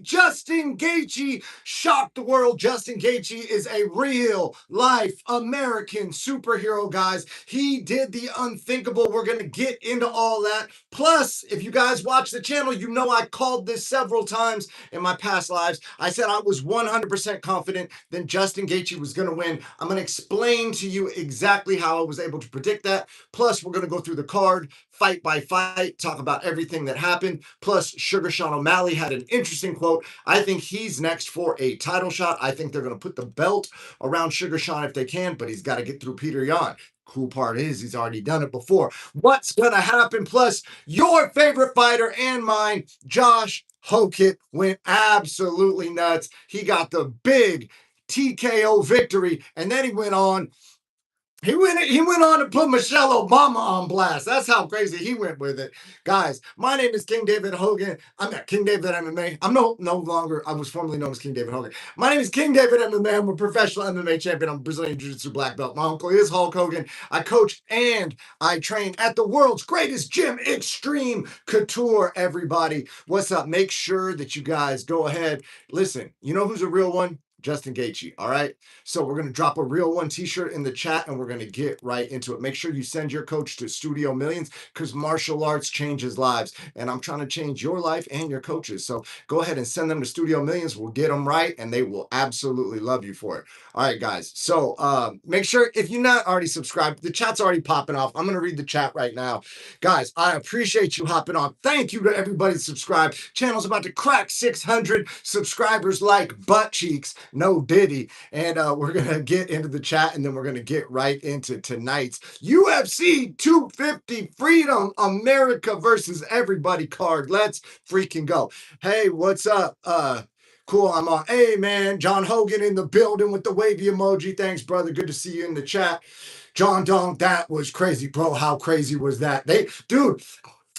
Justin Gaethje shocked the world. Justin Gaethje is a real life American superhero, guys. He did the unthinkable. We're going to get into all that. Plus, if you guys watch the channel, you know I called this several times in my past lives. I said I was 100% confident that Justin Gaethje was going to win. I'm going to explain to you exactly how I was able to predict that. Plus, we're going to go through the card, fight by fight, talk about everything that happened. Plus, Sugar Sean O'Malley had an interesting quote. I think he's next for a title shot. I think they're going to put the belt around Sugar Sean if they can, but he's got to get through Peter Yan. Cool part is he's already done it before. What's going to happen? Plus, your favorite fighter and mine, Josh Hokit, went absolutely nuts. He got the big TKO victory, and then he went on to put Michelle Obama on blast. That's how crazy he went with it. Guys, my name is King David Hogan. I'm at King David MMA. I'm no longer, I was formerly known as King David Hogan. My name is King David MMA. I'm a professional MMA champion. I'm a Brazilian Jiu-Jitsu black belt. My uncle is Hulk Hogan. I coach and I train at the world's greatest gym, Extreme Couture, everybody. What's up? Make sure that you guys go ahead. Listen, you know who's a real one? Justin Gaethje, all right? So we're going to drop a real one t-shirt in the chat and we're going to get right into it. Make sure you send your coach to Studio Millions because martial arts changes lives. And I'm trying to change your life and your coaches. So go ahead and send them to Studio Millions. We'll get them right and they will absolutely love you for it. All right, guys. So make sure if you're not already subscribed, the chat's already popping off. I'm going to read the chat right now. Guys, I appreciate you hopping on. Thank you to everybody subscribed. Channel's about to crack 600 subscribers like butt cheeks. No diddy. And we're going to get into the chat and then we're going to get right into tonight's UFC 250 Freedom America versus everybody card. Let's freaking go. Hey, what's up? Cool, I'm on. Hey, man, John Hogan in the building with the wavy emoji. Thanks, brother. Good to see you in the chat. John Dong, that was crazy, bro. How crazy was that? Dude,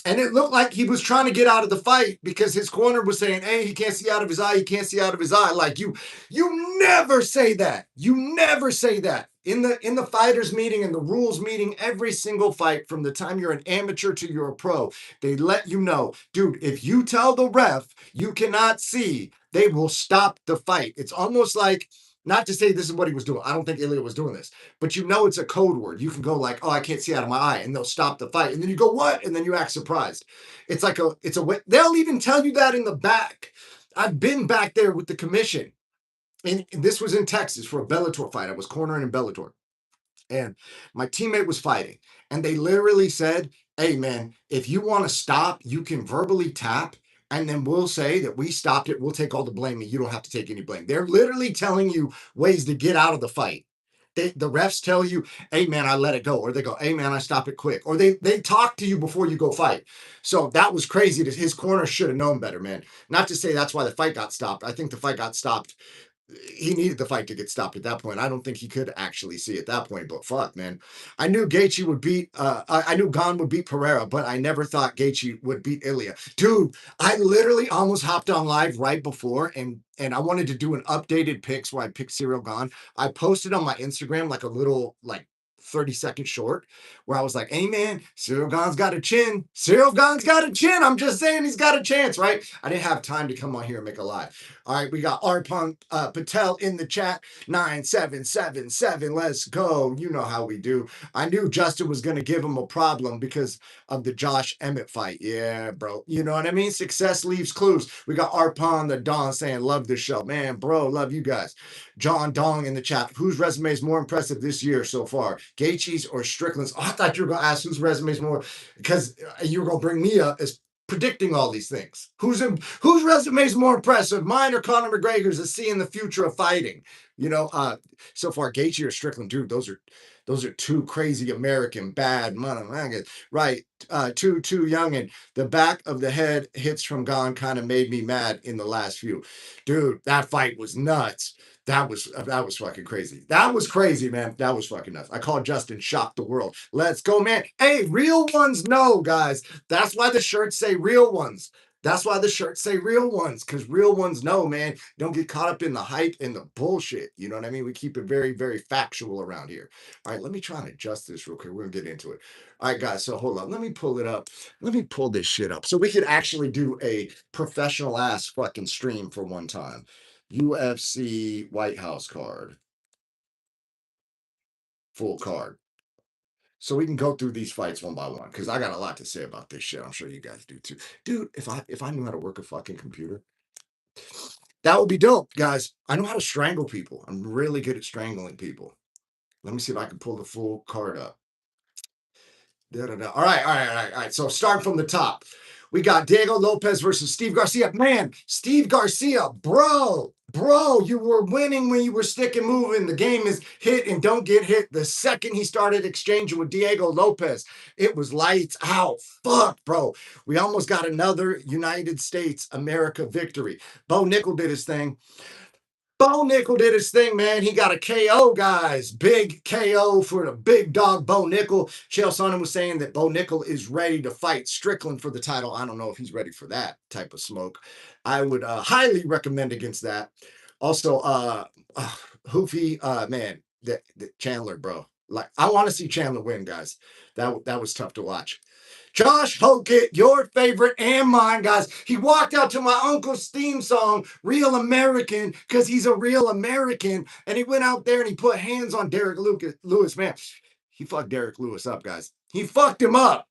and it looked like he was trying to get out of the fight because his corner was saying, hey, he can't see out of his eye. He can't see out of his eye. Like you never say that. You never say that. In the fighters meeting and the rules meeting, every single fight from the time you're an amateur to you're a pro, they let you know, dude, if you tell the ref you cannot see, they will stop the fight. It's almost like, not to say this is what he was doing. I don't think Ilya was doing this, but you know it's a code word. You can go like, oh, I can't see out of my eye, and they'll stop the fight. And then you go, what? And then you act surprised. It's like they'll even tell you that in the back. I've been back there with the commission. And this was in Texas for a Bellator fight. I was cornering in Bellator. And my teammate was fighting. And they literally said, hey, man, if you want to stop, you can verbally tap. And then we'll say that we stopped it. We'll take all the blame and you don't have to take any blame. They're literally telling you ways to get out of the fight. The refs tell you, hey, man, I let it go. Or they go, hey, man, I stop it quick. Or they talk to you before you go fight. So that was crazy. His corner should have known better, man. Not to say that's why the fight got stopped. I think the fight got stopped. He needed the fight to get stopped at that point. I don't think he could actually see at that point, but fuck, man. I knew Gaethje would beat, I knew Gane would beat Pereira, but I never thought Gaethje would beat Ilya. Dude, I literally almost hopped on live right before and I wanted to do an updated picks where I picked Cyril Gane. I posted on my Instagram like a little, 30-second short where I was like, hey, man, Cyril Gane's got a chin. Cyril Gane's got a chin. I'm just saying he's got a chance, right? I didn't have time to come on here and make a live. All right, we got Arpan Patel in the chat, 9777. Let's go. You know how we do. I knew Justin was going to give him a problem because of the Josh Emmett fight. Yeah, bro. You know what I mean? Success leaves clues. We got Arpan the Don saying, love this show. Man, bro, love you guys. John Dong in the chat. Whose resume is more impressive this year so far? Gaethje's or Strickland's? Oh, I thought you were going to ask whose resume is more, because you were going to bring me up as predicting all these things. Whose resume is more impressive, mine or Conor McGregor's, to see in the future of fighting? You know, so far, Gaethje or Strickland, dude, those are two crazy American bad motherfuckers, right? Too young, and the back of the head hits from Gane kind of made me mad in the last few. Dude, that fight was nuts. That was fucking crazy. That was crazy, man. That was fucking nuts. I called Justin shocked the world. Let's go, man. Hey, real ones know, guys. That's why the shirts say real ones. That's why the shirts say real ones, because real ones know, man, don't get caught up in the hype and the bullshit. You know what I mean? We keep it very, very factual around here. All right, let me try and adjust this real quick. We're gonna get into it. All right, guys. So hold on. Let me pull it up. Let me pull this shit up so we could actually do a professional ass fucking stream for one time. UFC White House card, full card. So we can go through these fights one by one because I got a lot to say about this shit. I'm sure you guys do too. Dude, if I knew how to work a fucking computer, that would be dope, guys. I know how to strangle people. I'm really good at strangling people. Let me see if I can pull the full card up. Da-da-da. All right, all right, all right, all right. So starting from the top, we got Diego Lopez versus Steve Garcia. Man, Steve Garcia, bro, you were winning when you were stick and moving. The game is hit and don't get hit. The second he started exchanging with Diego Lopez, it was lights out. Fuck, bro. We almost got another United States America victory. Bo Nickel did his thing. Bo Nickel did his thing, man. He got a KO, guys. Big KO for the big dog, Bo Nickel. Chael Sonnen was saying that Bo Nickel is ready to fight Strickland for the title. I don't know if he's ready for that type of smoke. I would highly recommend against that. Also, Hoofy, man, the Chandler, bro. Like, I want to see Chandler win, guys. That was tough to watch. Josh Hokett, your favorite and mine, guys. He walked out to my uncle's theme song, Real American, because he's a real American. And he went out there and he put hands on Derek Lewis. Man, he fucked Derek Lewis up, guys. He fucked him up.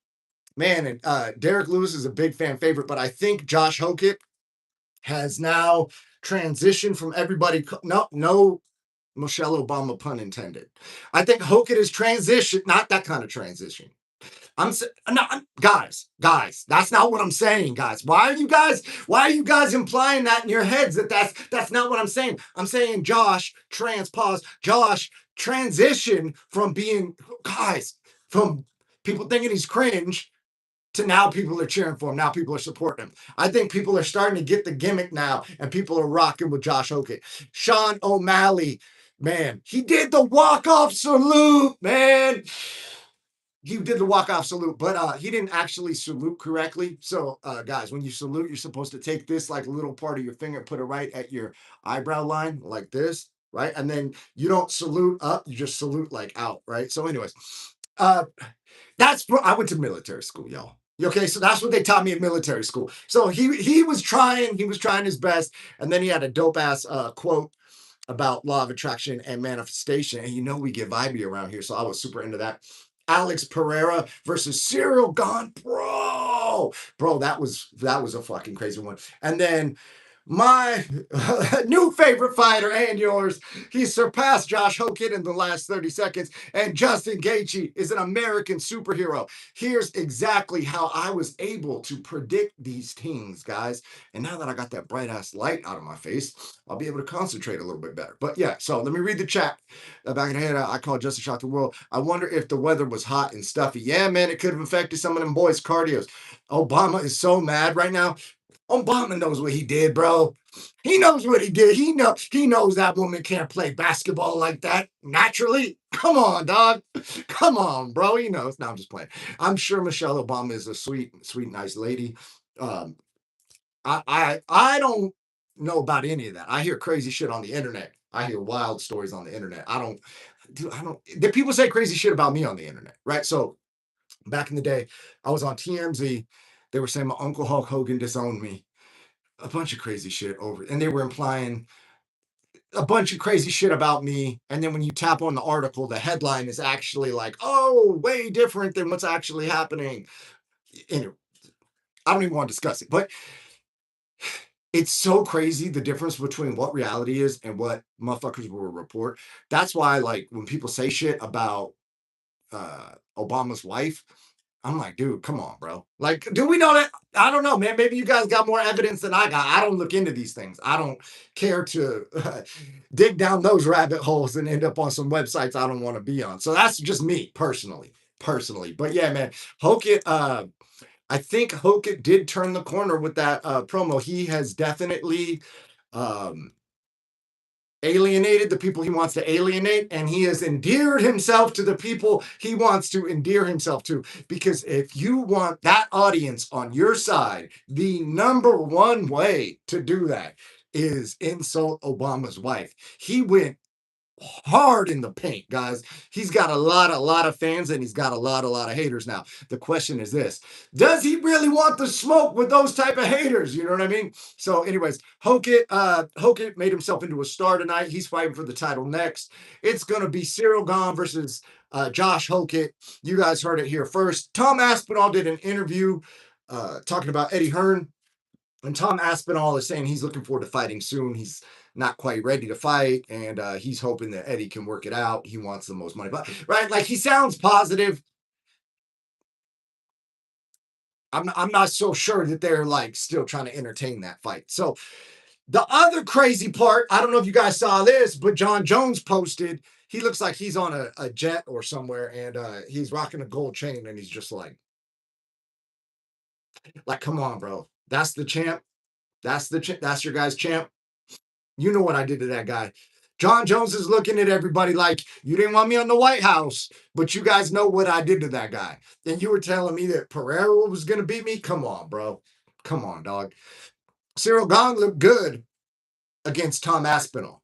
Man, and Derek Lewis is a big fan favorite, but I think Josh Hokett has now transitioned from everybody. No, Michelle Obama, pun intended. I think Hokett is transitioned, not that kind of transition. No, guys. That's not what I'm saying, guys. Why are you guys implying that in your heads that's not what I'm saying? I'm saying Josh transition from being from people thinking he's cringe to now people are cheering for him. Now people are supporting him. I think people are starting to get the gimmick now, and people are rocking with Josh Hokett. Sean O'Malley, man, he did the walk-off salute, man. He did the walk-off salute, but he didn't actually salute correctly. So, guys, when you salute, you're supposed to take this like little part of your finger, put it right at your eyebrow line, like this, right? And then you don't salute up, you just salute like out, right? So, anyways, uh, I went to military school, y'all. Okay, so that's what they taught me in military school. So he was trying his best, and then he had a dope ass quote about law of attraction and manifestation. And you know we get vibey around here, so I was super into that. Alex Pereira versus Cyril Gahn, bro, that was a fucking crazy one. And then my new favorite fighter and yours, he surpassed Josh Hokett in the last 30 seconds, and Justin Gaethje is an American superhero. Here's exactly how I was able to predict these things, guys. And now that I got that bright ass light out of my face, I'll be able to concentrate a little bit better. But yeah, so let me read the chat. Back in the head, I called Justin Shock the World. I wonder if the weather was hot and stuffy. Yeah, man, it could have affected some of them boys' cardios. Obama is so mad right now. Obama knows what he did, bro. He knows what he did. He knows that woman can't play basketball like that naturally. Come on, dog. Come on, bro. He knows. No, I'm just playing. I'm sure Michelle Obama is a sweet, nice lady. Um, I don't know about any of that. I hear crazy shit on the internet. I hear wild stories on the internet. I don't. The people say crazy shit about me on the internet, right? So back in the day, I was on TMZ. They were saying my Uncle Hulk Hogan disowned me. A bunch of crazy shit over, and they were implying a bunch of crazy shit about me. And then when you tap on the article, the headline is actually like, "Oh, way different than what's actually happening." And I don't even want to discuss it, but it's so crazy the difference between what reality is and what motherfuckers will report. That's why, like, when people say shit about Obama's wife, I'm like, dude, come on, bro. Like, do we know that? I don't know, man. Maybe you guys got more evidence than I got. I don't look into these things. I don't care to dig down those rabbit holes and end up on some websites I don't want to be on. So that's just me personally. But yeah, man, Hokett, I think Hokett did turn the corner with that promo. He has definitely um alienated the people he wants to alienate, and he has endeared himself to the people he wants to endear himself to. Because if you want that audience on your side, the number one way to do that is insult Obama's wife. He went hard in the paint, guys. He's got a lot of fans, and he's got a lot of haters now. The question is this: does he really want the smoke with those type of haters? You know what I mean? So, anyways, Hokit made himself into a star tonight. He's fighting for the title next. It's gonna be Cyril Gahn versus Josh Hokit. You guys heard it here first. Tom Aspinall did an interview talking about Eddie Hearn. And Tom Aspinall is saying he's looking forward to fighting soon. He's not quite ready to fight, and he's hoping that Eddie can work it out. He wants the most money, but right, like he sounds positive. I'm not so sure that they're like still trying to entertain that fight. So the other crazy part, I don't know if you guys saw this, but John Jones posted. He looks like he's on a jet or somewhere, and he's rocking a gold chain, and he's just like, come on, bro. That's the champ. That's your guy's champ. You know what I did to that guy. John Jones is looking at everybody like, you didn't want me on the White House, but you guys know what I did to that guy. And you were telling me that Pereira was going to beat me? Come on, bro. Come on, dog. Cyril Gahn looked good against Tom Aspinall.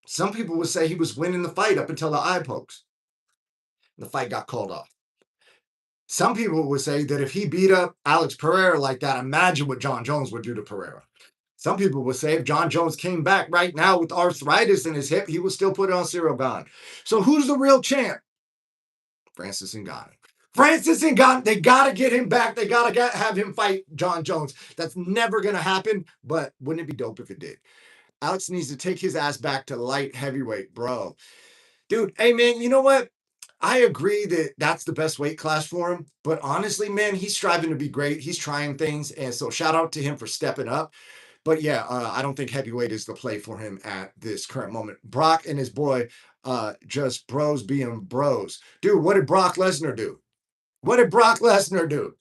Some people would say he was winning the fight up until the eye pokes. The fight got called off. Some people would say that if he beat up Alex Pereira like that, imagine what John Jones would do to Pereira. Some people would say if John Jones came back right now with arthritis in his hip, he would still put it on Cyril Gahn. So who's the real champ? Francis Ngannou. Francis Ngannou, they got to get him back. They got to have him fight John Jones. That's never going to happen, but wouldn't it be dope if it did? Alex needs to take his ass back to light heavyweight, bro. Dude, hey, man, you know what? I agree that that's the best weight class for him. But honestly, man, he's striving to be great. He's trying things. And so shout out to him for stepping up. But yeah, I don't think heavyweight is the play for him at this current moment. Brock and his boy, just bros being bros. Dude, what did Brock Lesnar do? What did Brock Lesnar do?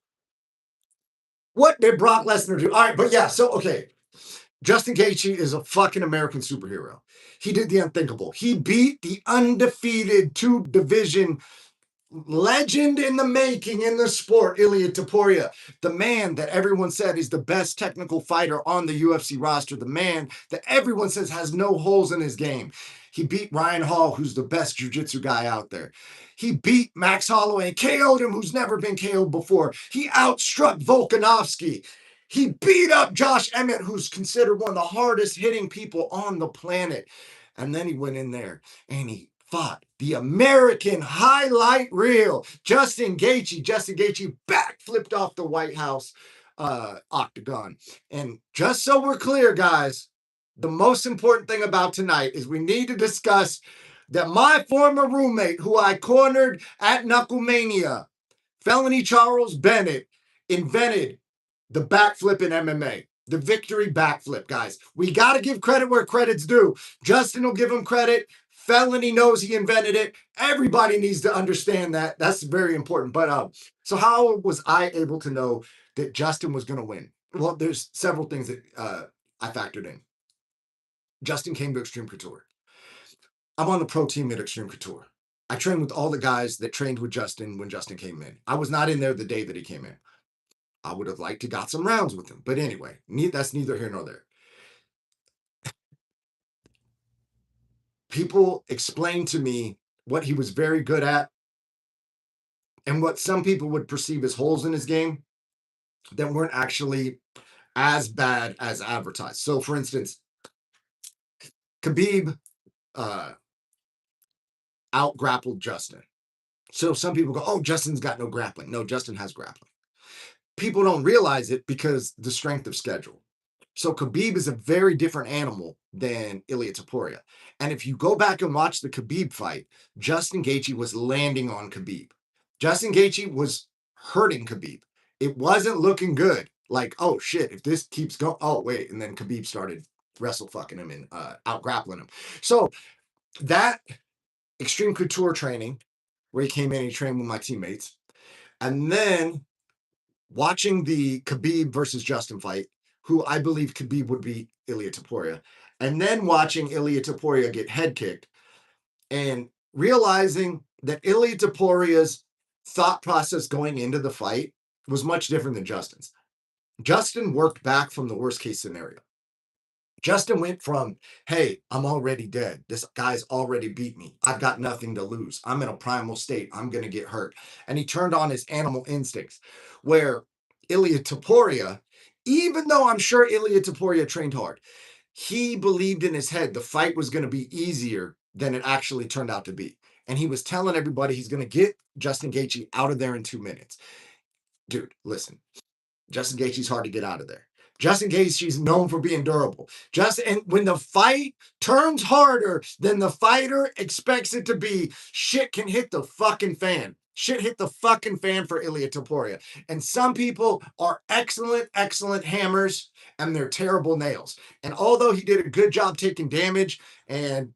What did Brock Lesnar do? All right, but yeah, so okay. Justin Gaethje is a fucking American superhero. He did the unthinkable. He beat the undefeated two division legend in the making in the sport, Ilia Topuria, the man that everyone said is the best technical fighter on the UFC roster, the man that everyone says has no holes in his game. He beat Ryan Hall, who's the best jiu-jitsu guy out there. He beat Max Holloway and KO'd him, who's never been KO'd before. He outstruck Volkanovski. He beat up Josh Emmett, who's considered one of the hardest hitting people on the planet. And then he went in there and he fought the American highlight reel, Justin Gaethje. Justin Gaethje backflipped off the White House octagon. And just so we're clear, guys, the most important thing about tonight is we need to discuss that my former roommate, who I cornered at Knucklemania, Felony Charles Bennett, invented the backflip in MMA. The victory backflip, guys. We got to give credit where credit's due. Justin will give him credit. Felony knows he invented it. Everybody needs to understand that. That's very important. But so how was I able to know that Justin was going to win? Well, there's several things that I factored in. Justin came to Extreme Couture. I'm on the pro team at Extreme Couture. I trained with all the guys that trained with Justin when Justin came in. I was not in there the day that he came in. I would have liked to got some rounds with him. But anyway, that's neither here nor there. People explained to me what he was very good at and what some people would perceive as holes in his game that weren't actually as bad as advertised. So, for instance, Khabib out-grappled Justin. So some people go, oh, Justin's got no grappling. No, Justin has grappling. People don't realize it because the strength of schedule. So Khabib is a very different animal than Ilia Topuria. And if you go back and watch the Khabib fight, Justin Gaethje was landing on Khabib. Justin Gaethje was hurting Khabib. It wasn't looking good. Like, oh shit, if this keeps going, oh wait. And then Khabib started wrestle fucking him and out grappling him. So that Extreme Couture training, where he came in and he trained with my teammates, and then watching the Khabib versus Justin fight, who I believe Khabib would be Ilia Topuria, and then watching Ilia Topuria get head kicked and realizing that Ilia Topuria's thought process going into the fight was much different than Justin's. Justin worked back from the worst case scenario. Justin went from, hey, I'm already dead. This guy's already beat me. I've got nothing to lose. I'm in a primal state. I'm going to get hurt. And he turned on his animal instincts, where Ilia Topuria, even though I'm sure Ilia Topuria trained hard, he believed in his head the fight was going to be easier than it actually turned out to be. And he was telling everybody he's going to get Justin Gaethje out of there in 2 minutes. Dude, listen, Justin Gaethje's hard to get out of there. Justin Gaethje's known for being durable. And when the fight turns harder than the fighter expects it to be, shit can hit the fucking fan. Shit hit the fucking fan for Ilia Topuria. And some people are excellent, excellent hammers, and they're terrible nails. And although he did a good job taking damage, and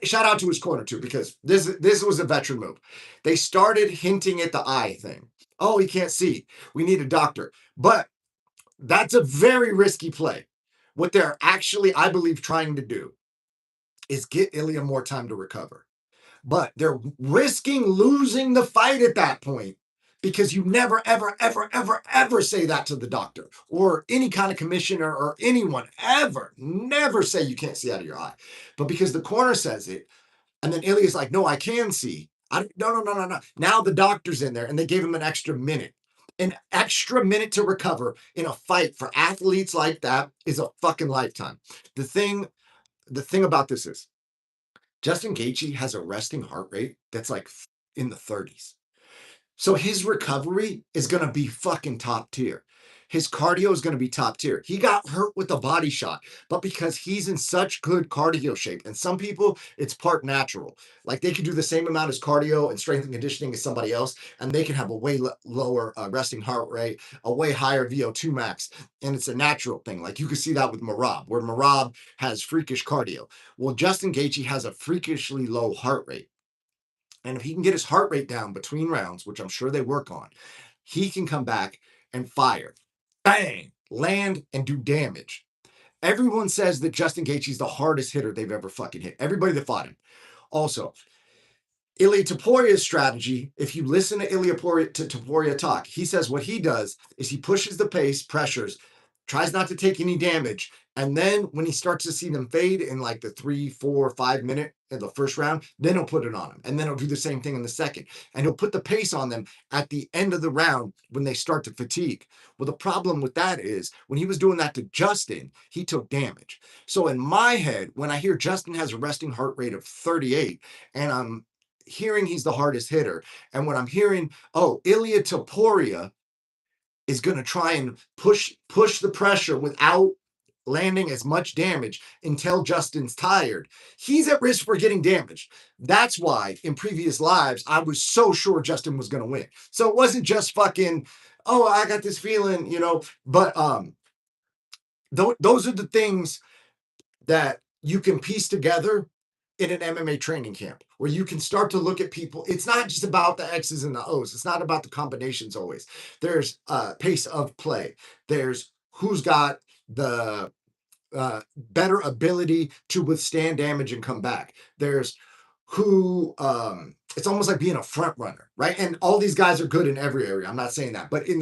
shout out to his corner too, because this was a veteran move. They started hinting at the eye thing. Oh, he can't see. We need a doctor. But that's a very risky play. What they're actually, I believe, trying to do is get Ilia more time to recover. But they're risking losing the fight at that point because you never, ever, ever, ever, ever say that to the doctor or any kind of commissioner or anyone ever. Never say you can't see out of your eye. But because the corner says it, and then Ilia's like, no, I can see. No. Now the doctor's in there and they gave him an extra minute. An extra minute to recover in a fight for athletes like that is a fucking lifetime. The thing about this is Justin Gaethje has a resting heart rate that's like in the 30s. So his recovery is going to be fucking top tier. His cardio is going to be top tier. He got hurt with a body shot, but because he's in such good cardio shape, and some people, it's part natural. Like they can do the same amount as cardio and strength and conditioning as somebody else, and they can have a way lower resting heart rate, a way higher VO2 max, and it's a natural thing. Like you can see that with Merab, where Merab has freakish cardio. Well, Justin Gaethje has a freakishly low heart rate. And if he can get his heart rate down between rounds, which I'm sure they work on, he can come back and fire, bang, land, and do damage. Everyone says that Justin Gaethje's the hardest hitter they've ever fucking hit. Everybody that fought him. Also, Ilia Topuria's strategy, if you listen to Ilia Topuria talk, he says what he does is he pushes the pace, pressures, tries not to take any damage. And then when he starts to see them fade in like the 3, 4, 5 minute in the first round, then he'll put it on them. And then he'll do the same thing in the second. And he'll put the pace on them at the end of the round when they start to fatigue. Well, the problem with that is when he was doing that to Justin, he took damage. So in my head, when I hear Justin has a resting heart rate of 38 and I'm hearing he's the hardest hitter, and when I'm hearing, oh, Ilia Topuria is going to try and push the pressure without landing as much damage until Justin's tired, he's at risk for getting damaged. That's why in previous lives, I was so sure Justin was going to win. So it wasn't just fucking, oh, I got this feeling, but those are the things that you can piece together in an MMA training camp where you can start to look at people. It's not just about the X's and the O's. It's not about the combinations always. There's pace of play. There's who's got the better ability to withstand damage and come back. There's who it's almost like being a front runner, right? And all these guys are good in every area. I'm not saying that, but in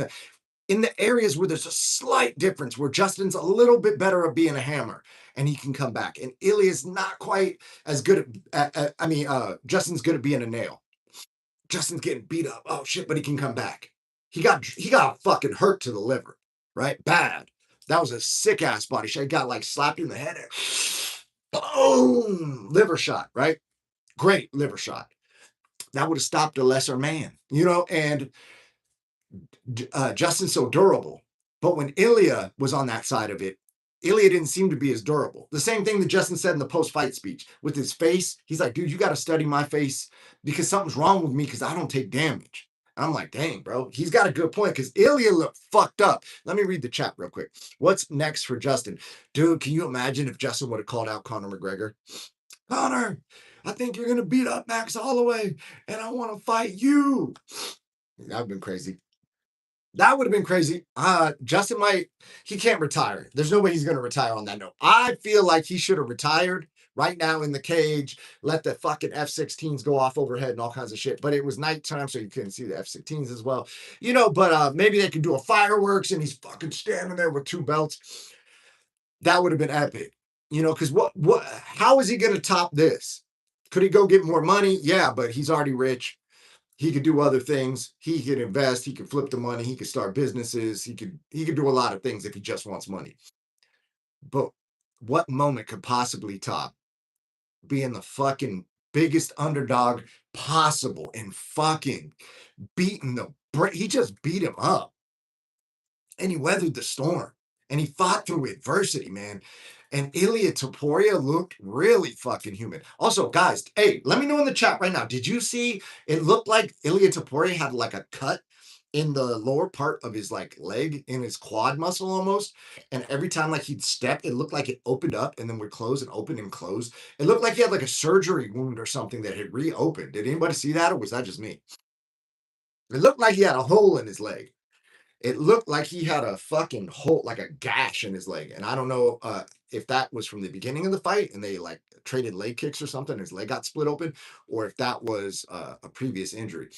the areas where there's a slight difference, where Justin's a little bit better at being a hammer and he can come back. And Ilia's not quite as good Justin's good at being a nail. Justin's getting beat up. Oh shit, but he can come back. He got fucking hurt to the liver, right? Bad. That was a sick ass body shot. He got like slapped in the head. Boom! Liver shot, right? Great liver shot. That would have stopped a lesser man, and Justin's so durable. But when Ilia was on that side of it, Ilia didn't seem to be as durable. The same thing that Justin said in the post-fight speech with his face. He's like, dude, you got to study my face because something's wrong with me because I don't take damage. And I'm like, dang, bro, he's got a good point because Ilia looked fucked up. Let me read the chat real quick. What's next for Justin? Dude, can you imagine if Justin would have called out Conor McGregor? Conor, I think you're going to beat up Max Holloway and I want to fight you. That would have been crazy. That would have been crazy. Justin he can't retire. There's no way he's going to retire on that note. I feel like he should have retired right now in the cage, let the fucking F-16s go off overhead and all kinds of shit. But it was nighttime, so you couldn't see the F-16s as well. But maybe they could do a fireworks and he's fucking standing there with two belts. That would have been epic. Because how is he going to top this? Could he go get more money? Yeah, but he's already rich. He could do other things. He could invest. He could flip the money. He could start businesses. He could do a lot of things if he just wants money. But what moment could possibly top being the fucking biggest underdog possible and fucking beating he just beat him up and he weathered the storm and he fought through adversity, man. And Ilya Taporia looked really fucking human. Also, guys, hey, let me know in the chat right now. Did you see it looked like Ilya Taporia had like a cut in the lower part of his like leg in his quad muscle almost? And every time like he'd step, it looked like it opened up and then would close and open and close. It looked like he had like a surgery wound or something that had reopened. Did anybody see that, or was that just me? It looked like he had a hole in his leg. It looked like he had a fucking hole, like a gash in his leg. And I don't know if that was from the beginning of the fight and they like traded leg kicks or something. His leg got split open, or if that was a previous injury.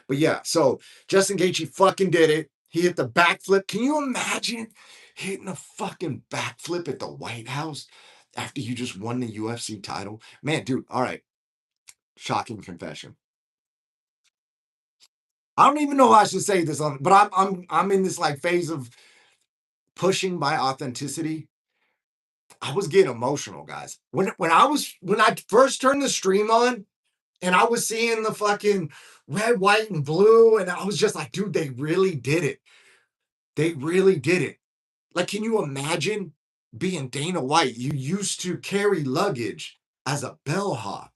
But yeah, so Justin Gaethje fucking did it. He hit the backflip. Can you imagine hitting a fucking backflip at the White House after you just won the UFC title? Man, dude, all right. Shocking confession. I don't even know how I should say this on, but I'm in this like phase of pushing my authenticity. I was getting emotional, guys. When I first turned the stream on and I was seeing the fucking red, white, and blue, and I was just like, dude, they really did it. They really did it. Like, can you imagine being Dana White? You used to carry luggage as a bellhop.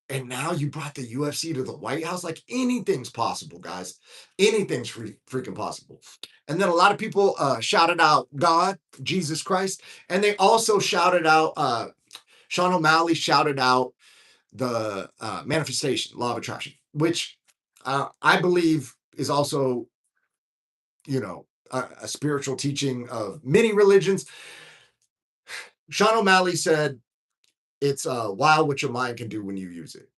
And now you brought the UFC to the White House. Like anything's possible, guys. Anything's freaking possible. And then a lot of people shouted out God, Jesus Christ, and they also shouted out Sean O'Malley shouted out the manifestation, law of attraction, which I believe is also a spiritual teaching of many religions. Sean O'Malley said it's wild what your mind can do when you use it.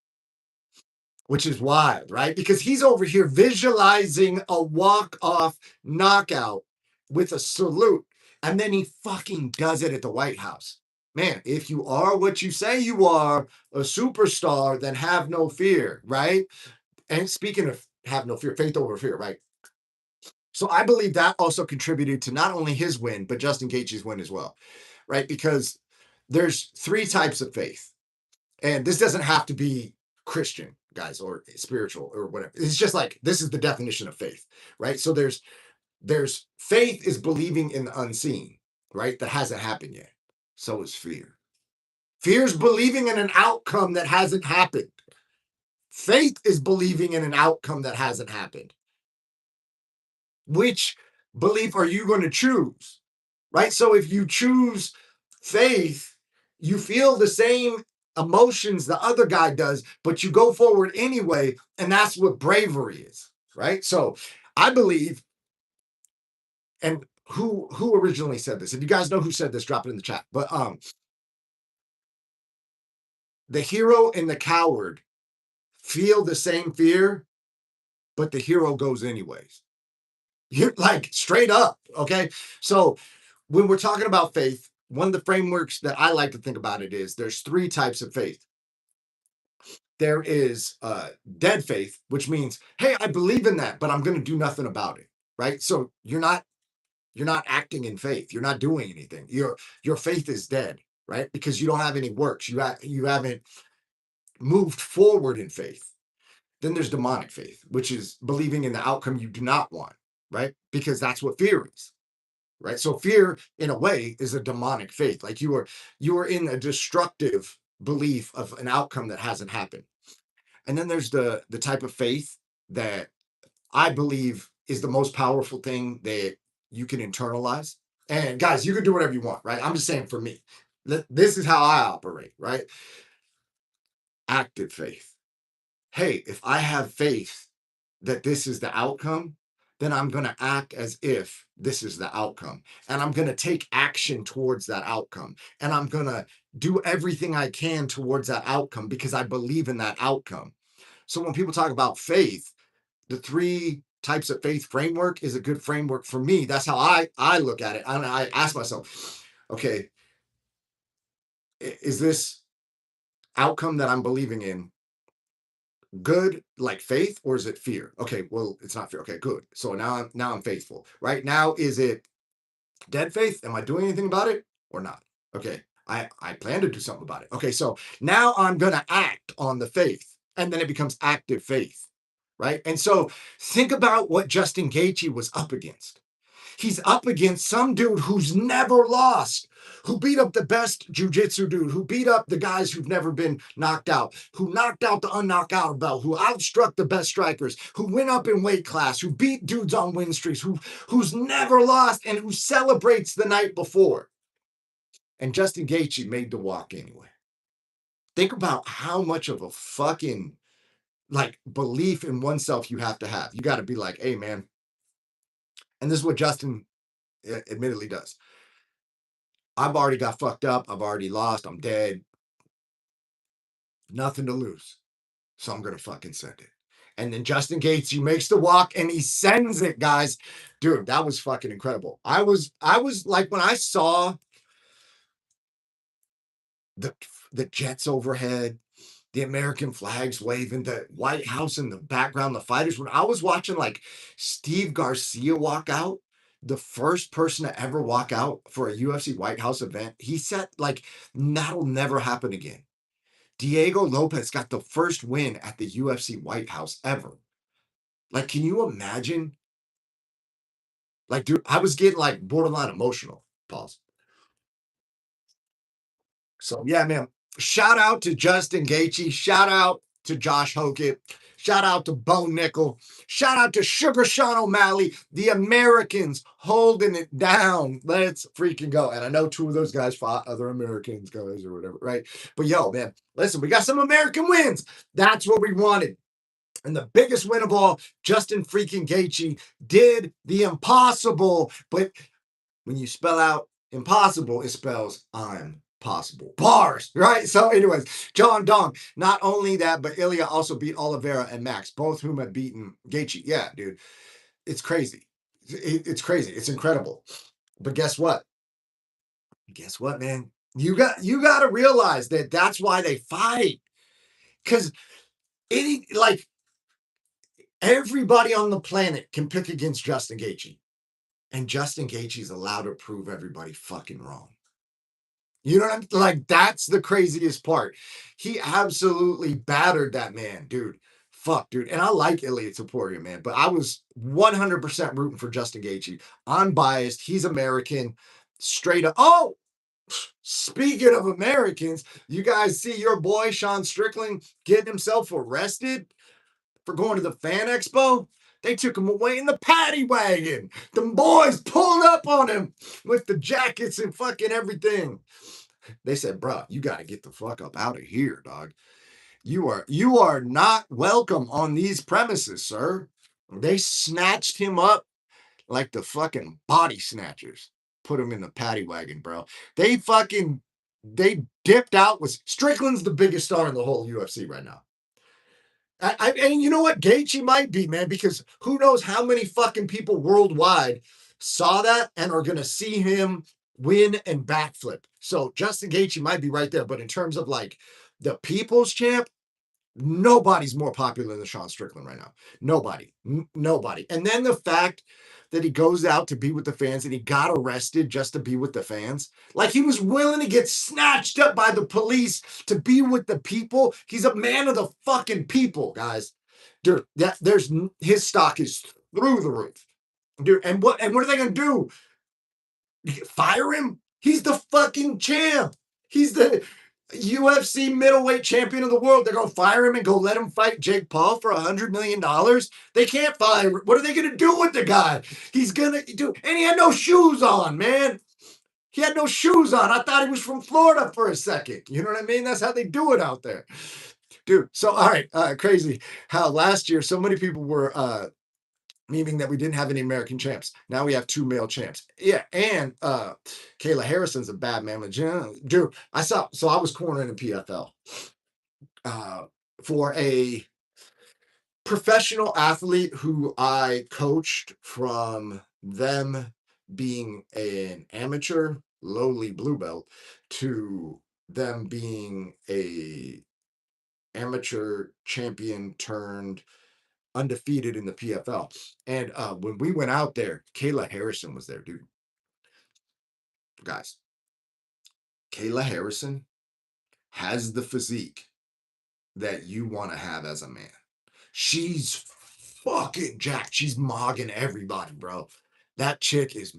Which is wild, right? Because he's over here visualizing a walk-off knockout with a salute, and then he fucking does it at the White House. Man, if you are what you say you are, a superstar, then have no fear, right? And speaking of have no fear, faith over fear, right? So I believe that also contributed to not only his win, but Justin Gaethje's win as well, right? Because there's three types of faith. And this doesn't have to be Christian, guys, or spiritual or whatever. It's just like this is the definition of faith, right? So there's faith is believing in the unseen, right? That hasn't happened yet. So is fear. Fear is believing in an outcome that hasn't happened. Faith is believing in an outcome that hasn't happened. Which belief are you going to choose? Right? So if you choose faith, you feel the same emotions the other guy does, but you go forward anyway, and that's what bravery is, right? So I believe, and who originally said this? If you guys know who said this, drop it in the chat. But the hero and the coward feel the same fear, but the hero goes anyways. You're like straight up, okay? So when we're talking about faith, one of the frameworks that I like to think about it is there's three types of faith. There is dead faith, which means, hey, I believe in that, but I'm going to do nothing about it, right? So you're not acting in faith. You're not doing anything. Your faith is dead, right? Because you don't have any works. You haven't moved forward in faith. Then there's demonic faith, which is believing in the outcome you do not want, right? Because that's what fear is. Right. So fear, in a way, is a demonic faith. Like you are in a destructive belief of an outcome that hasn't happened. And then there's the type of faith that I believe is the most powerful thing that you can internalize. And guys, you can do whatever you want, right? I'm just saying for me, this is how I operate, right? Active faith. Hey, if I have faith that this is the outcome, then I'm going to act as if this is the outcome. And I'm going to take action towards that outcome. And I'm going to do everything I can towards that outcome because I believe in that outcome. So when people talk about faith, the three types of faith framework is a good framework for me. That's how I look at it. And I ask myself, okay, is this outcome that I'm believing in good, like faith, or is it fear? Okay, well, it's not fear. Okay, good. So now I'm faithful. Right now, is it dead faith? Am I doing anything about it or not? Okay, I plan to do something about it. Okay, so now I'm gonna act on the faith, and then it becomes active faith, right? And so think about what Justin Gaethje was up against. He's up against some dude who's never lost, who beat up the best jiu-jitsu dude, who beat up the guys who've never been knocked out, who knocked out the unknockout belt, who outstruck the best strikers, who went up in weight class, who beat dudes on win streaks, who's never lost, and who celebrates the night before. And Justin Gaethje made the walk anyway. Think about how much of a fucking like belief in oneself you have to have. You got to be like, hey man, and this is what Justin admittedly does. I've already got fucked up. I've already lost. I'm dead. Nothing to lose. So I'm going to fucking send it. And then Justin Gaethje makes the walk and he sends it, guys. Dude, that was fucking incredible. I was like, when I saw the jets overhead, the American flags waving, the White House in the background, the fighters, when I was watching like Steve Garcia walk out, the first person to ever walk out for a UFC White House event, he said, like, that'll never happen again. Diego Lopez got the first win at the UFC White House ever. Like, can you imagine? Like, dude, I was getting like borderline emotional. Pause. So yeah, man. Shout out to Justin Gaethje. Shout out to Josh Hokett. Shout out to Bo Nickel. Shout out to Sugar Sean O'Malley. The Americans holding it down. Let's freaking go. And I know two of those guys fought other Americans, guys, or whatever, right? But yo, man, listen, we got some American wins. That's what we wanted. And the biggest win of all, Justin freaking Gaethje did the impossible. But when you spell out impossible, it spells I'm possible. Bars, right? So, anyways, John Dong. Not only that, but Ilya also beat Oliveira and Max, both whom have beaten Gaethje. Yeah, dude, it's crazy. It's crazy. It's incredible. But guess what? Guess what, man? You got to realize that that's why they fight. Because any like everybody on the planet can pick against Justin Gaethje, and Justin Gaethje is allowed to prove everybody fucking wrong. You know what I'm like? That's the craziest part. He absolutely battered that man, dude. Fuck, dude. And I like Ilya Topuria, man, but I was 100% rooting for Justin Gaethje. I'm biased. He's American. Straight up. Oh, speaking of Americans, you guys see your boy Sean Strickland getting himself arrested for going to the fan expo? They took him away in the paddy wagon. The boys pulled up on him with the jackets and fucking everything. They said, bro, you got to get the fuck up out of here, dog. You are not welcome on these premises, sir. They snatched him up like the fucking body snatchers. Put him in the paddy wagon, bro. They dipped out with Strickland's the biggest star in the whole UFC right now. And you know what? Gaethje might be, man, because who knows how many fucking people worldwide saw that and are going to see him win and backflip. So Justin Gaethje might be right there. But in terms of like the people's champ, nobody's more popular than Sean Strickland right now. Nobody. Nobody. And then the fact that he goes out to be with the fans and he got arrested just to be with the fans. Like he was willing to get snatched up by the police to be with the people. He's a man of the fucking people, guys. Dude, there's his stock is through the roof. Dude, and what are they gonna do? Fire him? He's the fucking champ. He's the UFC middleweight champion of the world. They're going to fire him and go let him fight Jake Paul for $100 million. They can't fire. What are they going to do with the guy? He's going to do, and he had no shoes on, man. He had no shoes on. I thought he was from Florida for a second. You know what I mean? That's how they do it out there. Dude, so all right, crazy how last year so many people were meaning that we didn't have any American champs. Now we have 2 male champs. Yeah, and Kayla Harrison's a bad man. Dude, I was cornering in PFL for a professional athlete who I coached from them being an amateur lowly blue belt to them being a amateur champion turned undefeated in the PFL. And when we went out there, Kayla Harrison was there, dude. Guys, Kayla Harrison has the physique that you want to have as a man. She's fucking jacked. She's mogging everybody, bro. That chick is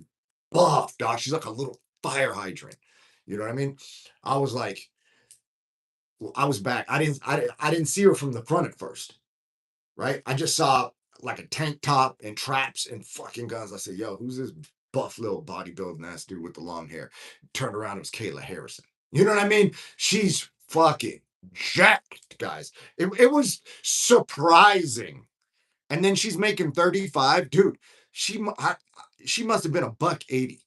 buff, dog. She's like a little fire hydrant. You know what I mean? I was like, I was back. I didn't see her from the front at first, right? I just saw like a tank top and traps and fucking guns. I said, yo, who's this buff little bodybuilding ass dude with the long hair? Turned around, it was Kayla Harrison. You know what I mean? She's fucking jacked, guys. It was surprising. And then she's making 35. Dude, she must have been a buck 80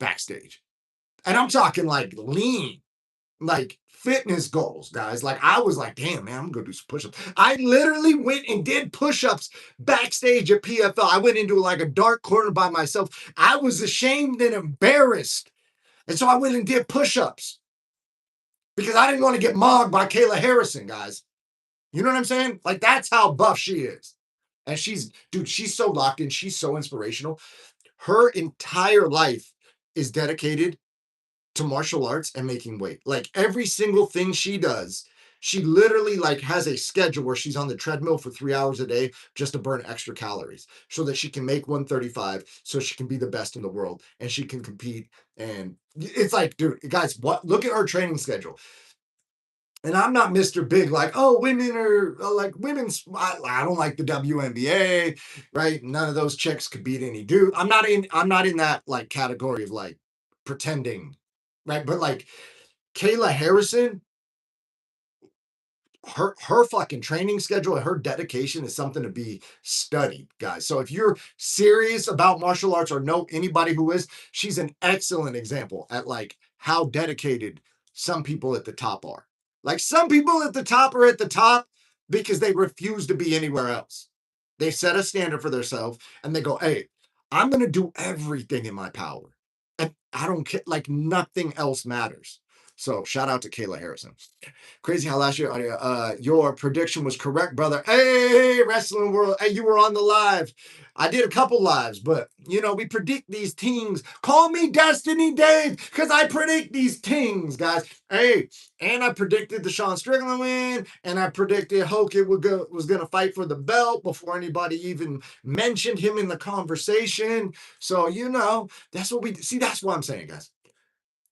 backstage. And I'm talking like lean, like fitness goals, guys. Like I was like, damn, man, I'm gonna do some push-ups. I literally went and did push-ups backstage at PFL. I went into like a dark corner by myself. I was ashamed and embarrassed. And so I went and did push-ups because I didn't want to get mogged by Kayla Harrison, guys. You know what I'm saying? Like that's how buff she is. And she's so locked in. She's so inspirational. Her entire life is dedicated to martial arts and making weight. Like every single thing she does, she literally like has a schedule where she's on the treadmill for 3 hours a day just to burn extra calories so that she can make 135 so she can be the best in the world and she can compete. And it's like, dude, guys, what? Look at her training schedule. And I'm not Mr. Big, like, oh, women are like women's. I don't like the WNBA, right? None of those chicks could beat any dude. I'm not in that like category of like pretending, right? But like Kayla Harrison, her fucking training schedule and her dedication is something to be studied, guys. So if you're serious about martial arts or know anybody who is, she's an excellent example at like how dedicated some people at the top are. Like some people at the top are at the top because they refuse to be anywhere else. They set a standard for themselves and they go, hey, I'm going to do everything in my power. And I don't care, like nothing else matters. So shout out to Kayla Harrison. Crazy how last year your prediction was correct, brother. Hey, wrestling world. Hey, you were on the live. I did a couple lives, but you know, we predict these things. Call me Destiny Dave, because I predict these things, guys. Hey, and I predicted the Sean Strickland win, and I predicted Hogan was gonna fight for the belt before anybody even mentioned him in the conversation. So, you know, that's what we see. That's what I'm saying, guys.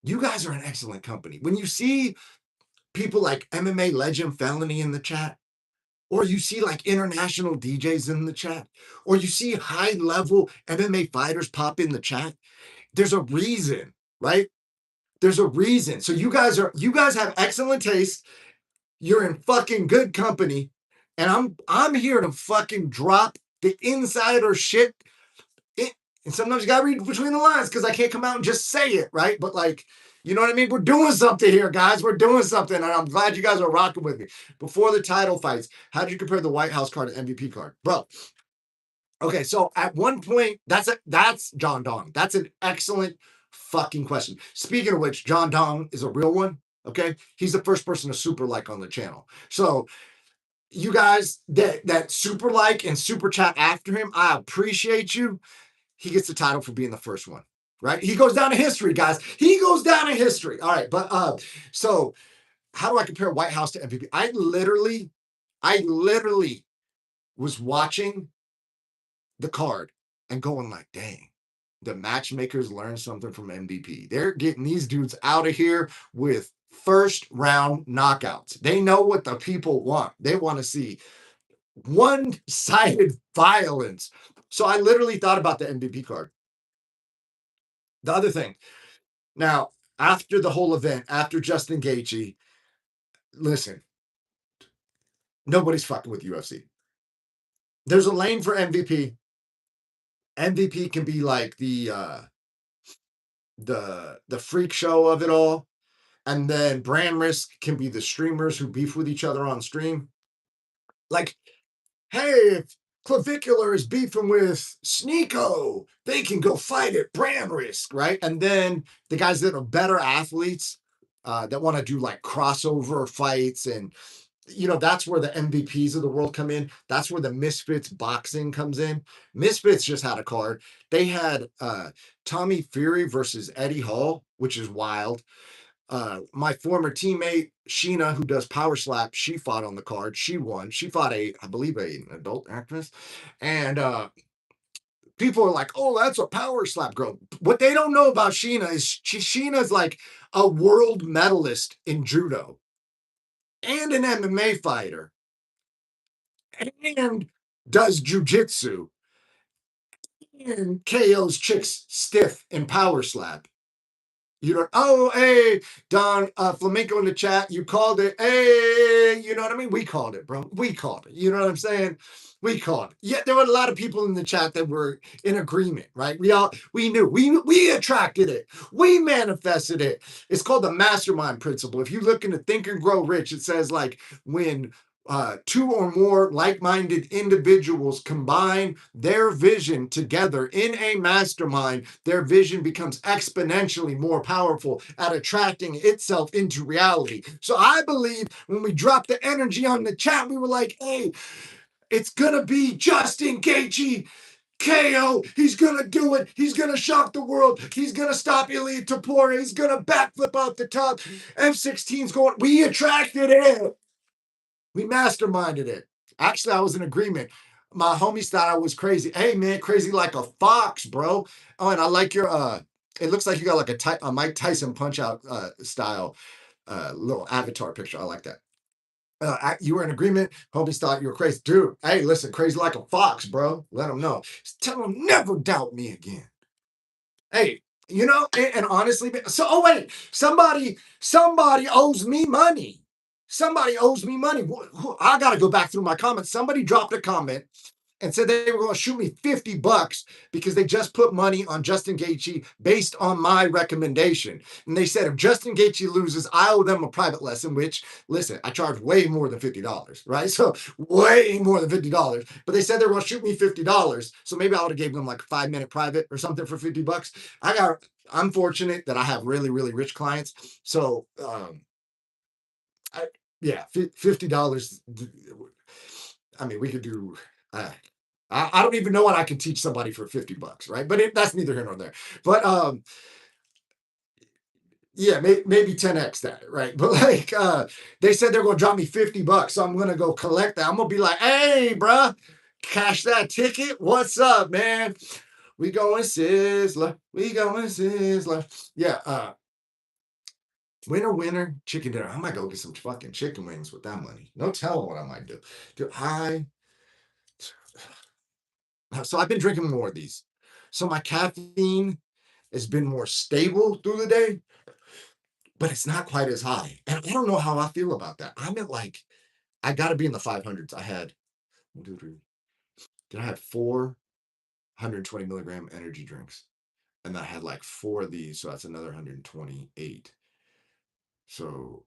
You guys are an excellent company. When you see people like MMA legend Felony in the chat, or you see like international DJs in the chat, or you see high level MMA fighters pop in the chat, there's a reason, right? There's a reason. So you guys have excellent taste. You're in fucking good company, and I'm here to fucking drop the insider shit. And sometimes you gotta read between the lines because I can't come out and just say it, right? But like, you know what I mean? We're doing something here, guys. We're doing something, and I'm glad you guys are rocking with me. Before the title fights, how did you compare the White House card and MVP card, bro? Okay, so at one point, that's John Dong. That's an excellent fucking question. Speaking of which, John Dong is a real one. Okay, he's the first person to super like on the channel. So you guys that super like and super chat after him, I appreciate you. He gets the title for being the first one, right? He goes down to history, guys. He goes down to history. All right, but so how do I compare White House to MVP? I literally was watching the card and going like, dang, the matchmakers learned something from MVP. They're getting these dudes out of here with first round knockouts. They know what the people want. They want to see one-sided violence. So I literally thought about the MVP card. The other thing, now, after the whole event, after Justin Gaethje, listen, nobody's fucking with UFC. There's a lane for MVP. MVP can be like the freak show of it all, and then brand risk can be the streamers who beef with each other on stream. Like, hey, if Clavicular is beefing with Sneeko, they can go fight at brand risk, right? And then the guys that are better athletes that want to do like crossover fights, and that's where the MVPs of the world come in. That's where the Misfits boxing comes in. Misfits just had a card. They had Tommy Fury versus Eddie Hall, which is wild. My former teammate Sheena, who does Power Slap, she fought on the card. She won. She fought I believe, an adult actress, and people are like, "Oh, that's a Power Slap girl." What they don't know about Sheena is Sheena's like a world medalist in judo and an MMA fighter and does jujitsu and KO's chicks stiff in Power Slap. You don't, oh, hey, Don Flamenco in the chat, you called it. Hey, you know what I mean? We called it, bro. We called it. You know what I'm saying? We called it. Yeah, there were a lot of people in the chat that were in agreement, right? We knew. We attracted it. We manifested it. It's called the mastermind principle. If you look into Think and Grow Rich, it says like when two or more like-minded individuals combine their vision together in a mastermind, their vision becomes exponentially more powerful at attracting itself into reality. So I believe when we dropped the energy on the chat, we were like, hey, it's gonna be Justin Gaethje. KO, he's gonna do it. He's gonna shock the world. He's gonna stop Ilia Topuria. He's gonna backflip off the top. M16's going. We attracted it. We masterminded it. Actually, I was in agreement. My homies thought I was crazy. Hey, man, crazy like a fox, bro. Oh, and I like your it looks like you got like a Mike Tyson punch out style little avatar picture. I like that. You were in agreement. Homies thought you were crazy. Dude, hey, listen, crazy like a fox, bro. Let them know. Tell them never doubt me again. Hey, and honestly, so oh wait, somebody owes me money. Somebody owes me money. I got to go back through my comments. Somebody dropped a comment and said they were going to shoot me $50 because they just put money on Justin Gaethje based on my recommendation. And they said if Justin Gaethje loses, I owe them a private lesson, which, listen, I charge way more than $50, right? So way more than $50. But they said they were going to shoot me $50. So maybe I would have gave them like a 5-minute private or something for $50. I'm fortunate that I have really, really rich clients. So, yeah, $50. I mean, we could do. I don't even know what I could teach somebody for $50, right? But that's neither here nor there. But yeah, maybe 10x that, right? But like, they said they're gonna drop me $50, so I'm gonna go collect that. I'm gonna be like, hey, bruh, cash that ticket. What's up, man? We going Sizzler. We going Sizzler. Yeah. Winner, chicken dinner. I might go get some fucking chicken wings with that money. No telling what I might do. Dude, so I've been drinking more of these. So my caffeine has been more stable through the day, but it's not quite as high. And I don't know how I feel about that. I'm at like, I got to be in the 500s. I had, did I have 420 milligram energy drinks? And I had like 4 of these. So that's another 128. So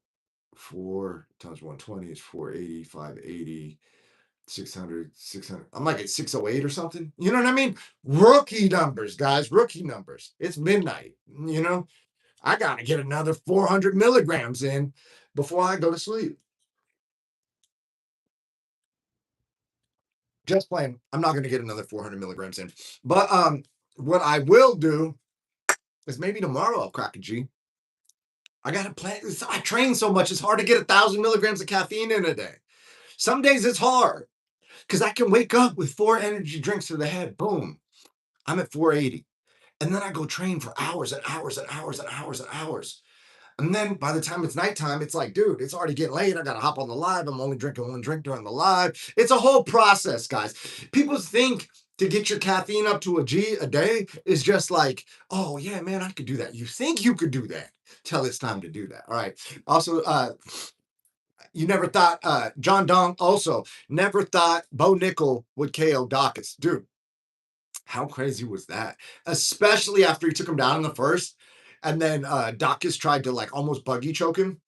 4 times 120 is 480, 580. 600, 600. I'm like at 608 or something. You know what I mean? Rookie numbers, guys. Rookie numbers. It's midnight. I got to get another 400 milligrams in before I go to sleep. Just playing. I'm not going to get another 400 milligrams in. But what I will do is maybe tomorrow I'll crack a G. I got to plan. I train so much. It's hard to get 1,000 milligrams of caffeine in a day. Some days it's hard because I can wake up with 4 energy drinks to the head. Boom. I'm at 480. And then I go train for hours and hours and hours and hours and hours. And then by the time it's nighttime, it's like, dude, it's already getting late. I got to hop on the live. I'm only drinking 1 drink during the live. It's a whole process, guys. People think to get your caffeine up to a G a day is just like, oh, yeah, man, I could do that. You think you could do that till it's time to do that. All right. Also, you never thought, John Dong also never thought Bo Nickel would KO Dawkins. Dude, How crazy was that? Especially after he took him down in the first, and then Dawkins tried to like almost buggy choke him.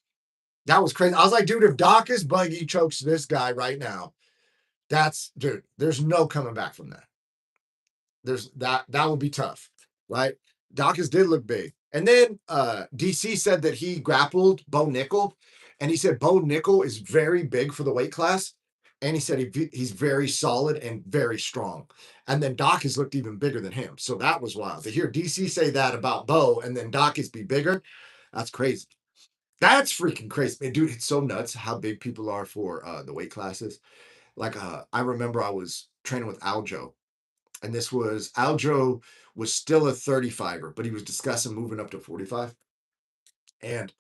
That was crazy. I was like, dude, if Dawkins buggy chokes this guy right now, dude, there's no coming back from that. That would be tough, right? Dawkins did look big. And then DC said that he grappled Bo Nickel, and he said Bo Nickel is very big for the weight class. And he said he's very solid and very strong. And then Dawkins looked even bigger than him. So that was wild. To hear DC say that about Bo and then Dawkins be bigger, that's crazy. That's freaking crazy. Man, dude, it's so nuts how big people are for the weight classes. Like I remember I was training with Aljo, and this was Aljo was still a 35er, but he was discussing moving up to 45. And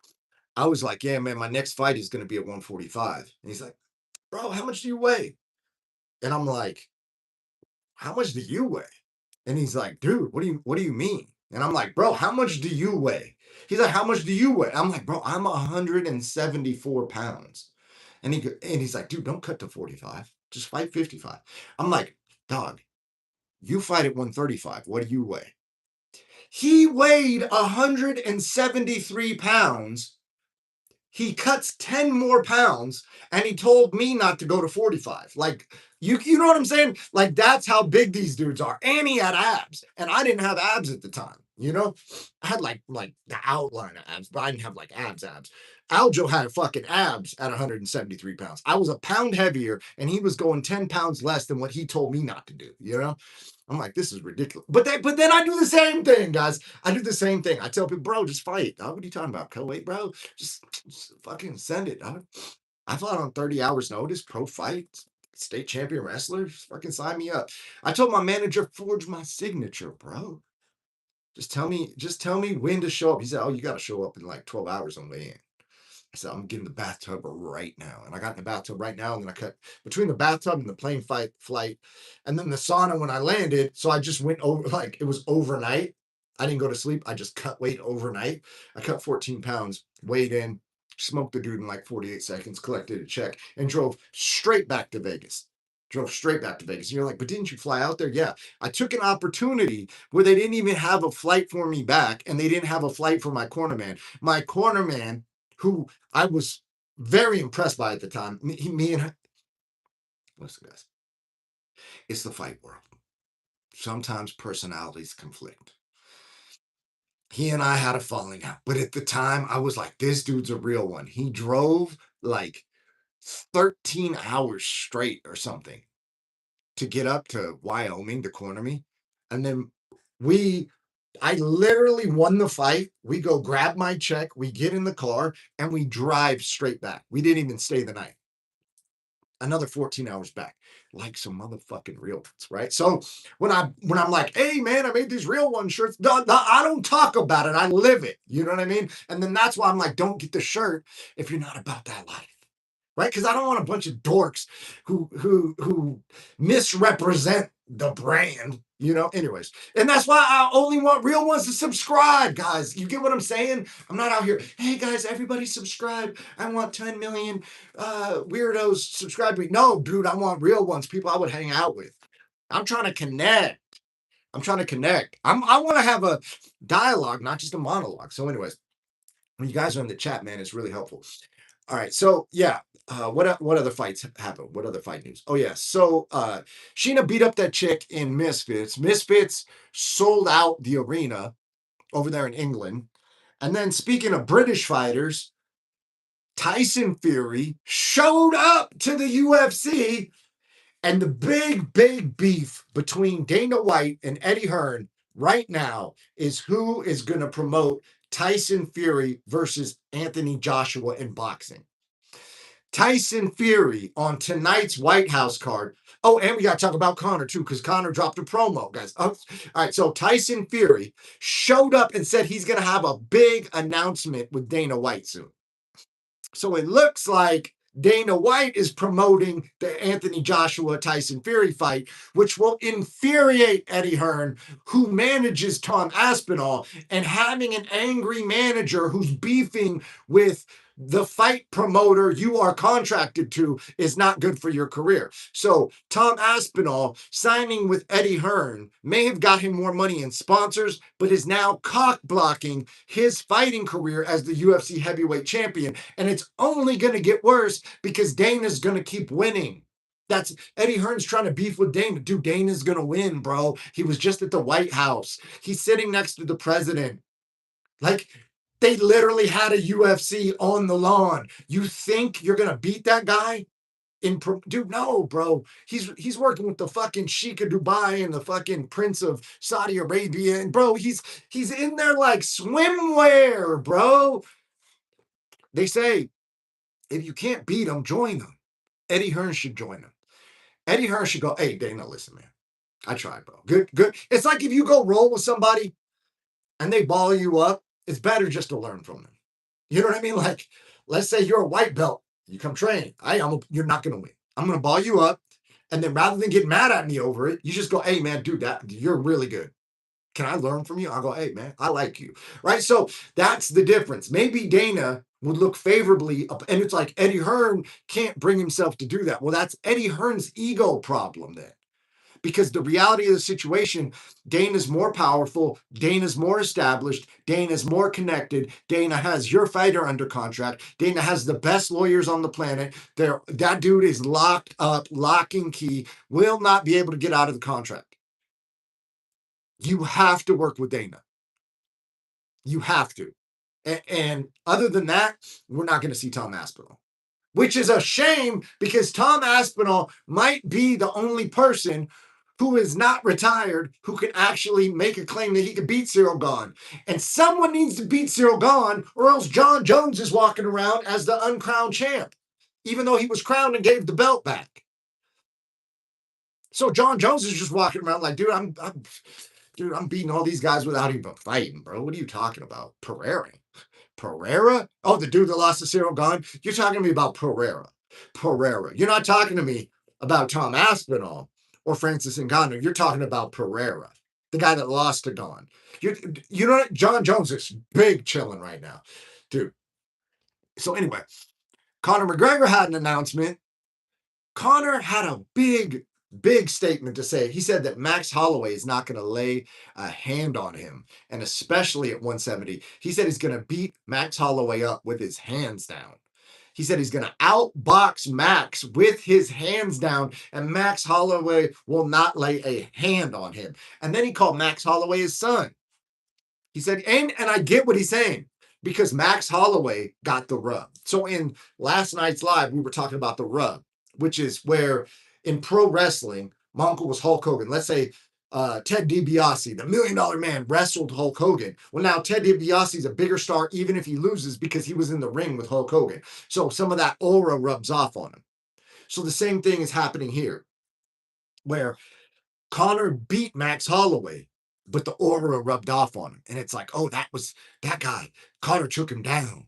I was like, yeah, man, my next fight is going to be at 145. And he's like, bro, how much do you weigh? And I'm like, how much do you weigh? And he's like, dude, what do you mean? And I'm like, bro, how much do you weigh? He's like, how much do you weigh? I'm like, bro, I'm 174 pounds. And he's like, dude, don't cut to 45. Just fight 55. I'm like, dog, you fight at 135. What do you weigh? He weighed 173 pounds. He cuts 10 more pounds, and he told me not to go to 45. Like, you know what I'm saying? Like, that's how big these dudes are. And he had abs, and I didn't have abs at the time. You know, I had like the outline of abs, but I didn't have like abs. Aljo had fucking abs at 173 pounds. I was a pound heavier, and he was going 10 pounds less than what he told me not to do. You know, I'm like, this is ridiculous. But then I do the same thing, guys. I do the same thing. I tell people, bro, just fight. What are you talking about? Co-weight, bro. Just fucking send it. I fought on 30 hours notice, pro fight, state champion wrestler. Just fucking sign me up. I told my manager, forge my signature, bro. Just tell me when to show up. He said, oh, you got to show up in like 12 hours on the end. I said, I'm getting the bathtub right now. And I got in the bathtub right now. And then I cut between the bathtub and the plane flight. And then the sauna when I landed. So I just went over, like it was overnight. I didn't go to sleep. I just cut weight overnight. I cut 14 pounds, weighed in, smoked the dude in like 48 seconds, collected a check, and drove straight back to Vegas. And you're like, but didn't you fly out there? Yeah. I took an opportunity where they didn't even have a flight for me back, and they didn't have a flight for my corner man. My corner man, who I was very impressed by at the time. Me and listen, guys, it's the fight world. Sometimes personalities conflict. He and I had a falling out, but at the time, I was like, this dude's a real one. He drove like 13 hours straight or something to get up to Wyoming to corner me. And then I literally won the fight. We go grab my check, we get in the car, and we drive straight back. We didn't even stay the night. Another 14 hours back, like some motherfucking real ones, right? So when I'm like, hey man, I made these real one shirts. No, I don't talk about it. I live it. You know what I mean? And then that's why I'm like, don't get the shirt if you're not about that life. Right? Because I don't want a bunch of dorks who misrepresent the brand, you know. Anyways, and that's why I only want real ones to subscribe, guys. You get what I'm saying? I'm not out here, hey guys, everybody subscribe. I want 10 million weirdos subscribe to me. No, dude, I want real ones, people I would hang out with. I'm trying to connect. I want to have a dialogue, not just a monologue. So, anyways, when you guys are in the chat, man, it's really helpful. All right, so yeah, what other fights happened? What other fight news? Oh yeah, so Sheena beat up that chick in Misfits. Misfits sold out the arena over there in England. And then speaking of British fighters, Tyson Fury showed up to the UFC, and the big beef between Dana White and Eddie Hearn right now is who is going to promote Tyson Fury versus Anthony Joshua in boxing. Tyson Fury on tonight's White House card. Oh, and we got to talk about Conor too, because Conor dropped a promo, guys. All right, so Tyson Fury showed up and said he's going to have a big announcement with Dana White soon. So it looks like Dana White is promoting the Anthony Joshua Tyson Fury fight, which will infuriate Eddie Hearn, who manages Tom Aspinall, and having an angry manager who's beefing with the fight promoter you are contracted to is not good for your career. So Tom Aspinall signing with Eddie Hearn may have got him more money in sponsors, but is now cock blocking his fighting career as the UFC heavyweight champion. And it's only going to get worse because Dana's going to keep winning. That's Eddie Hearn's trying to beef with Dana. Dude, Dana's going to win, bro. He was just at the White House. He's sitting next to the president. Like, they literally had a UFC on the lawn. You think you're gonna beat that guy? Dude, no, bro. He's working with the fucking Sheikh of Dubai and the fucking Prince of Saudi Arabia, and bro, he's in there like swimwear, bro. They say if you can't beat him, join them. Eddie Hearn should join them. Eddie Hearn should go, hey, Dana, listen, man. I tried, bro. Good. It's like if you go roll with somebody and they ball you up, it's better just to learn from them. You know what I mean? Like, let's say you're a white belt, you come train. You're not going to win. I'm going to ball you up. And then rather than get mad at me over it, you just go, hey, man, dude, you're really good. Can I learn from you? I'll go, hey, man, I like you. Right? So that's the difference. Maybe Dana would look favorably up. And it's like Eddie Hearn can't bring himself to do that. Well, that's Eddie Hearn's ego problem then. Because the reality of the situation, Dana's more powerful, Dana's more established, Dana's more connected, Dana has your fighter under contract, Dana has the best lawyers on the planet. That dude is locked up, lock and key, will not be able to get out of the contract. You have to work with Dana. You have to. And other than that, we're not going to see Tom Aspinall. Which is a shame because Tom Aspinall might be the only person who is not retired who can actually make a claim that he could beat Cyril Gahn. And someone needs to beat Cyril Gahn, or else John Jones is walking around as the uncrowned champ, even though he was crowned and gave the belt back. So John Jones is just walking around like, dude, I'm beating all these guys without even fighting, bro. What are you talking about? Pereira? Oh, the dude that lost to Cyril Gahn? You're talking to me about Pereira. You're not talking to me about Tom Aspinall or Francis Ngannou. You're talking about Pereira, the guy that lost to Gahn. You know what? John Jones is big chilling right now, dude. So anyway, Conor McGregor had an announcement. Conor had a big statement to say. He said that Max Holloway is not going to lay a hand on him, and especially at 170. He said he's going to beat Max Holloway up with his hands down. He said he's going to outbox Max with his hands down, and Max Holloway will not lay a hand on him. And then he called Max Holloway his son. He said, and I get what he's saying, because Max Holloway got the rub. So in last night's live, we were talking about the rub, which is where in pro wrestling, my uncle was Hulk Hogan. Let's say Ted DiBiase, the $1 Million Man, wrestled Hulk Hogan. Well, now Ted DiBiase is a bigger star, even if he loses, because he was in the ring with Hulk Hogan. So some of that aura rubs off on him. So the same thing is happening here, where Conor beat Max Holloway, but the aura rubbed off on him. And it's like, oh, that was that guy. Conor took him down.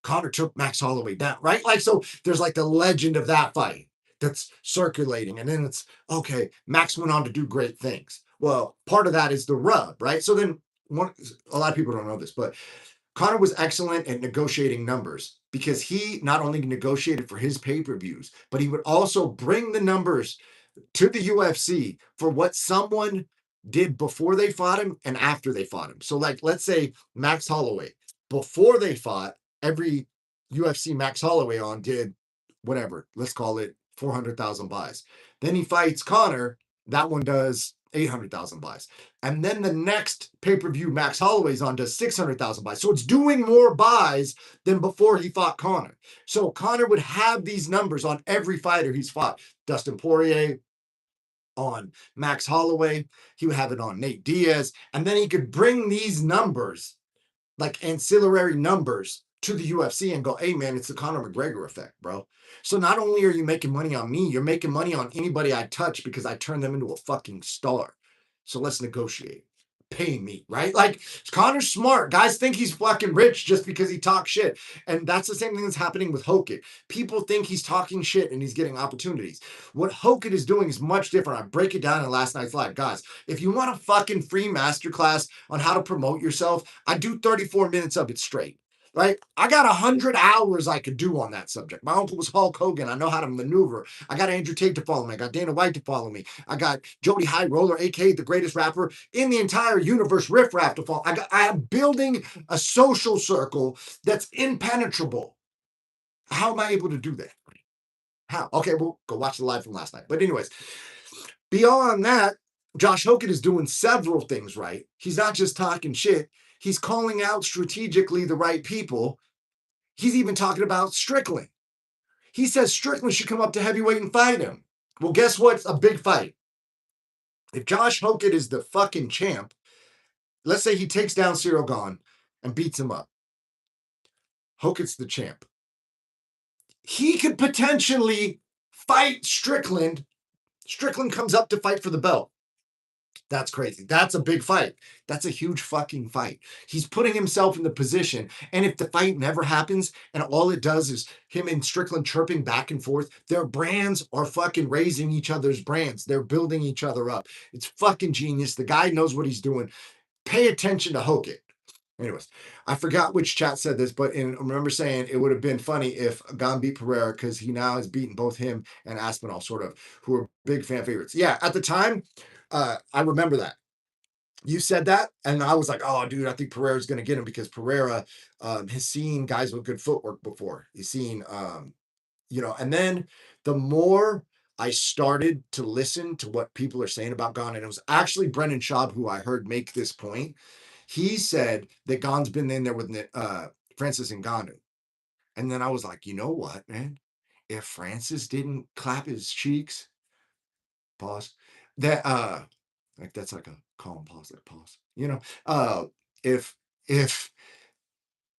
Conor took Max Holloway down, right? Like, so there's like the legend of that fight that's circulating. And then it's, okay, Max went on to do great things. Well, part of that is the rub, right? So then a lot of people don't know this, but Conor was excellent at negotiating numbers because he not only negotiated for his pay-per-views, but he would also bring the numbers to the UFC for what someone did before they fought him and after they fought him. So like, let's say Max Holloway, before they fought, every UFC Max Holloway on did whatever, let's call it 400,000 buys. Then he fights Conor, that one does 800,000 buys. And then the next pay-per-view Max Holloway's on does 600,000 buys. So it's doing more buys than before he fought Conor. So Conor would have these numbers on every fighter he's fought. Dustin Poirier, on Max Holloway, he would have it on Nate Diaz, and then he could bring these numbers, like ancillary numbers, to the UFC and go, hey man, it's the Conor McGregor effect, bro. So not only are you making money on me, you're making money on anybody I touch because I turn them into a fucking star. So let's negotiate. Pay me, right? Like, Conor's smart. Guys think he's fucking rich just because he talks shit. And that's the same thing that's happening with Hogan. People think he's talking shit and he's getting opportunities. What Hogan is doing is much different. I break it down in last night's live. Guys, if you want a fucking free masterclass on how to promote yourself, I do 34 minutes of it straight. Right? I got 100 hours I could do on that subject. My uncle was Hulk Hogan. I know how to maneuver. I got Andrew Tate to follow me. I got Dana White to follow me. I got Jody High Roller, aka the greatest rapper in the entire universe, Riff Raff to follow. I am building a social circle that's impenetrable. How am I able to do that? How? Okay, well, go watch the live from last night. But anyways, beyond that, Josh Hogan is doing several things right. He's not just talking shit. He's calling out strategically the right people. He's even talking about Strickland. He says Strickland should come up to heavyweight and fight him. Well, guess what's a big fight? If Josh Hogan is the fucking champ, let's say he takes down Cyril Gahn and beats him up. Hogan's the champ. He could potentially fight Strickland. Strickland comes up to fight for the belt. That's crazy. That's a big fight. That's a huge fucking fight. He's putting himself in the position. And if the fight never happens and all it does is him and Strickland chirping back and forth, their brands are fucking raising each other's brands. They're building each other up. It's fucking genius. The guy knows what he's doing. Pay attention to Hogan. Anyways, I forgot which chat said this, but I remember saying it would have been funny if Gane beat Pereira because he now has beaten both him and Aspinall, sort of, who are big fan favorites. Yeah, at the time, I remember that. You said that, and I was like, oh, dude, I think Pereira's going to get him because Pereira has seen guys with good footwork before. He's seen, and then the more I started to listen to what people are saying about Gane, and it was actually Brendan Schaub who I heard make this point. He said that Gane's been in there with Francis Ngannou. And then I was like, you know what, man? If Francis didn't clap his cheeks, pause, that like that's like a calm pause, like pause. If if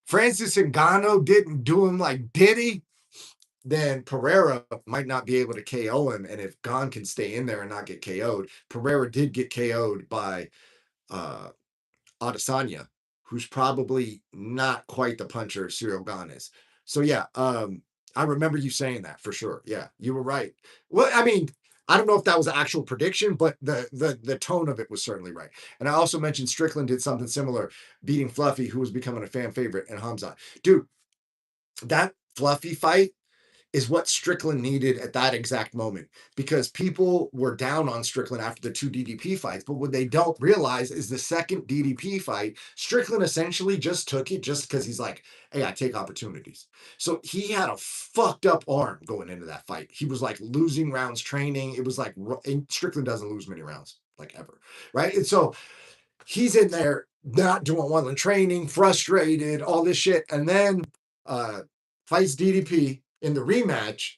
Francis Ngannou didn't do him like Diddy, then Pereira might not be able to KO him. And if Gane can stay in there and not get KO'd, Pereira did get KO'd by Adesanya, who's probably not quite the puncher Cyril Gane is. So yeah, I remember you saying that for sure. Yeah, you were right. Well, I mean, I don't know if that was an actual prediction, but the tone of it was certainly right. And I also mentioned Strickland did something similar, beating Fluffy, who was becoming a fan favorite, and Hamzat. Dude, that Fluffy fight is what Strickland needed at that exact moment because people were down on Strickland after the two DDP fights. But what they don't realize is the second DDP fight, Strickland essentially just took it just because he's like, hey, I take opportunities. So he had a fucked up arm going into that fight. He was like losing rounds training. It was like, and Strickland doesn't lose many rounds, like ever. Right. And so he's in there not doing well in training, frustrated, all this shit. And then fights DDP in the rematch,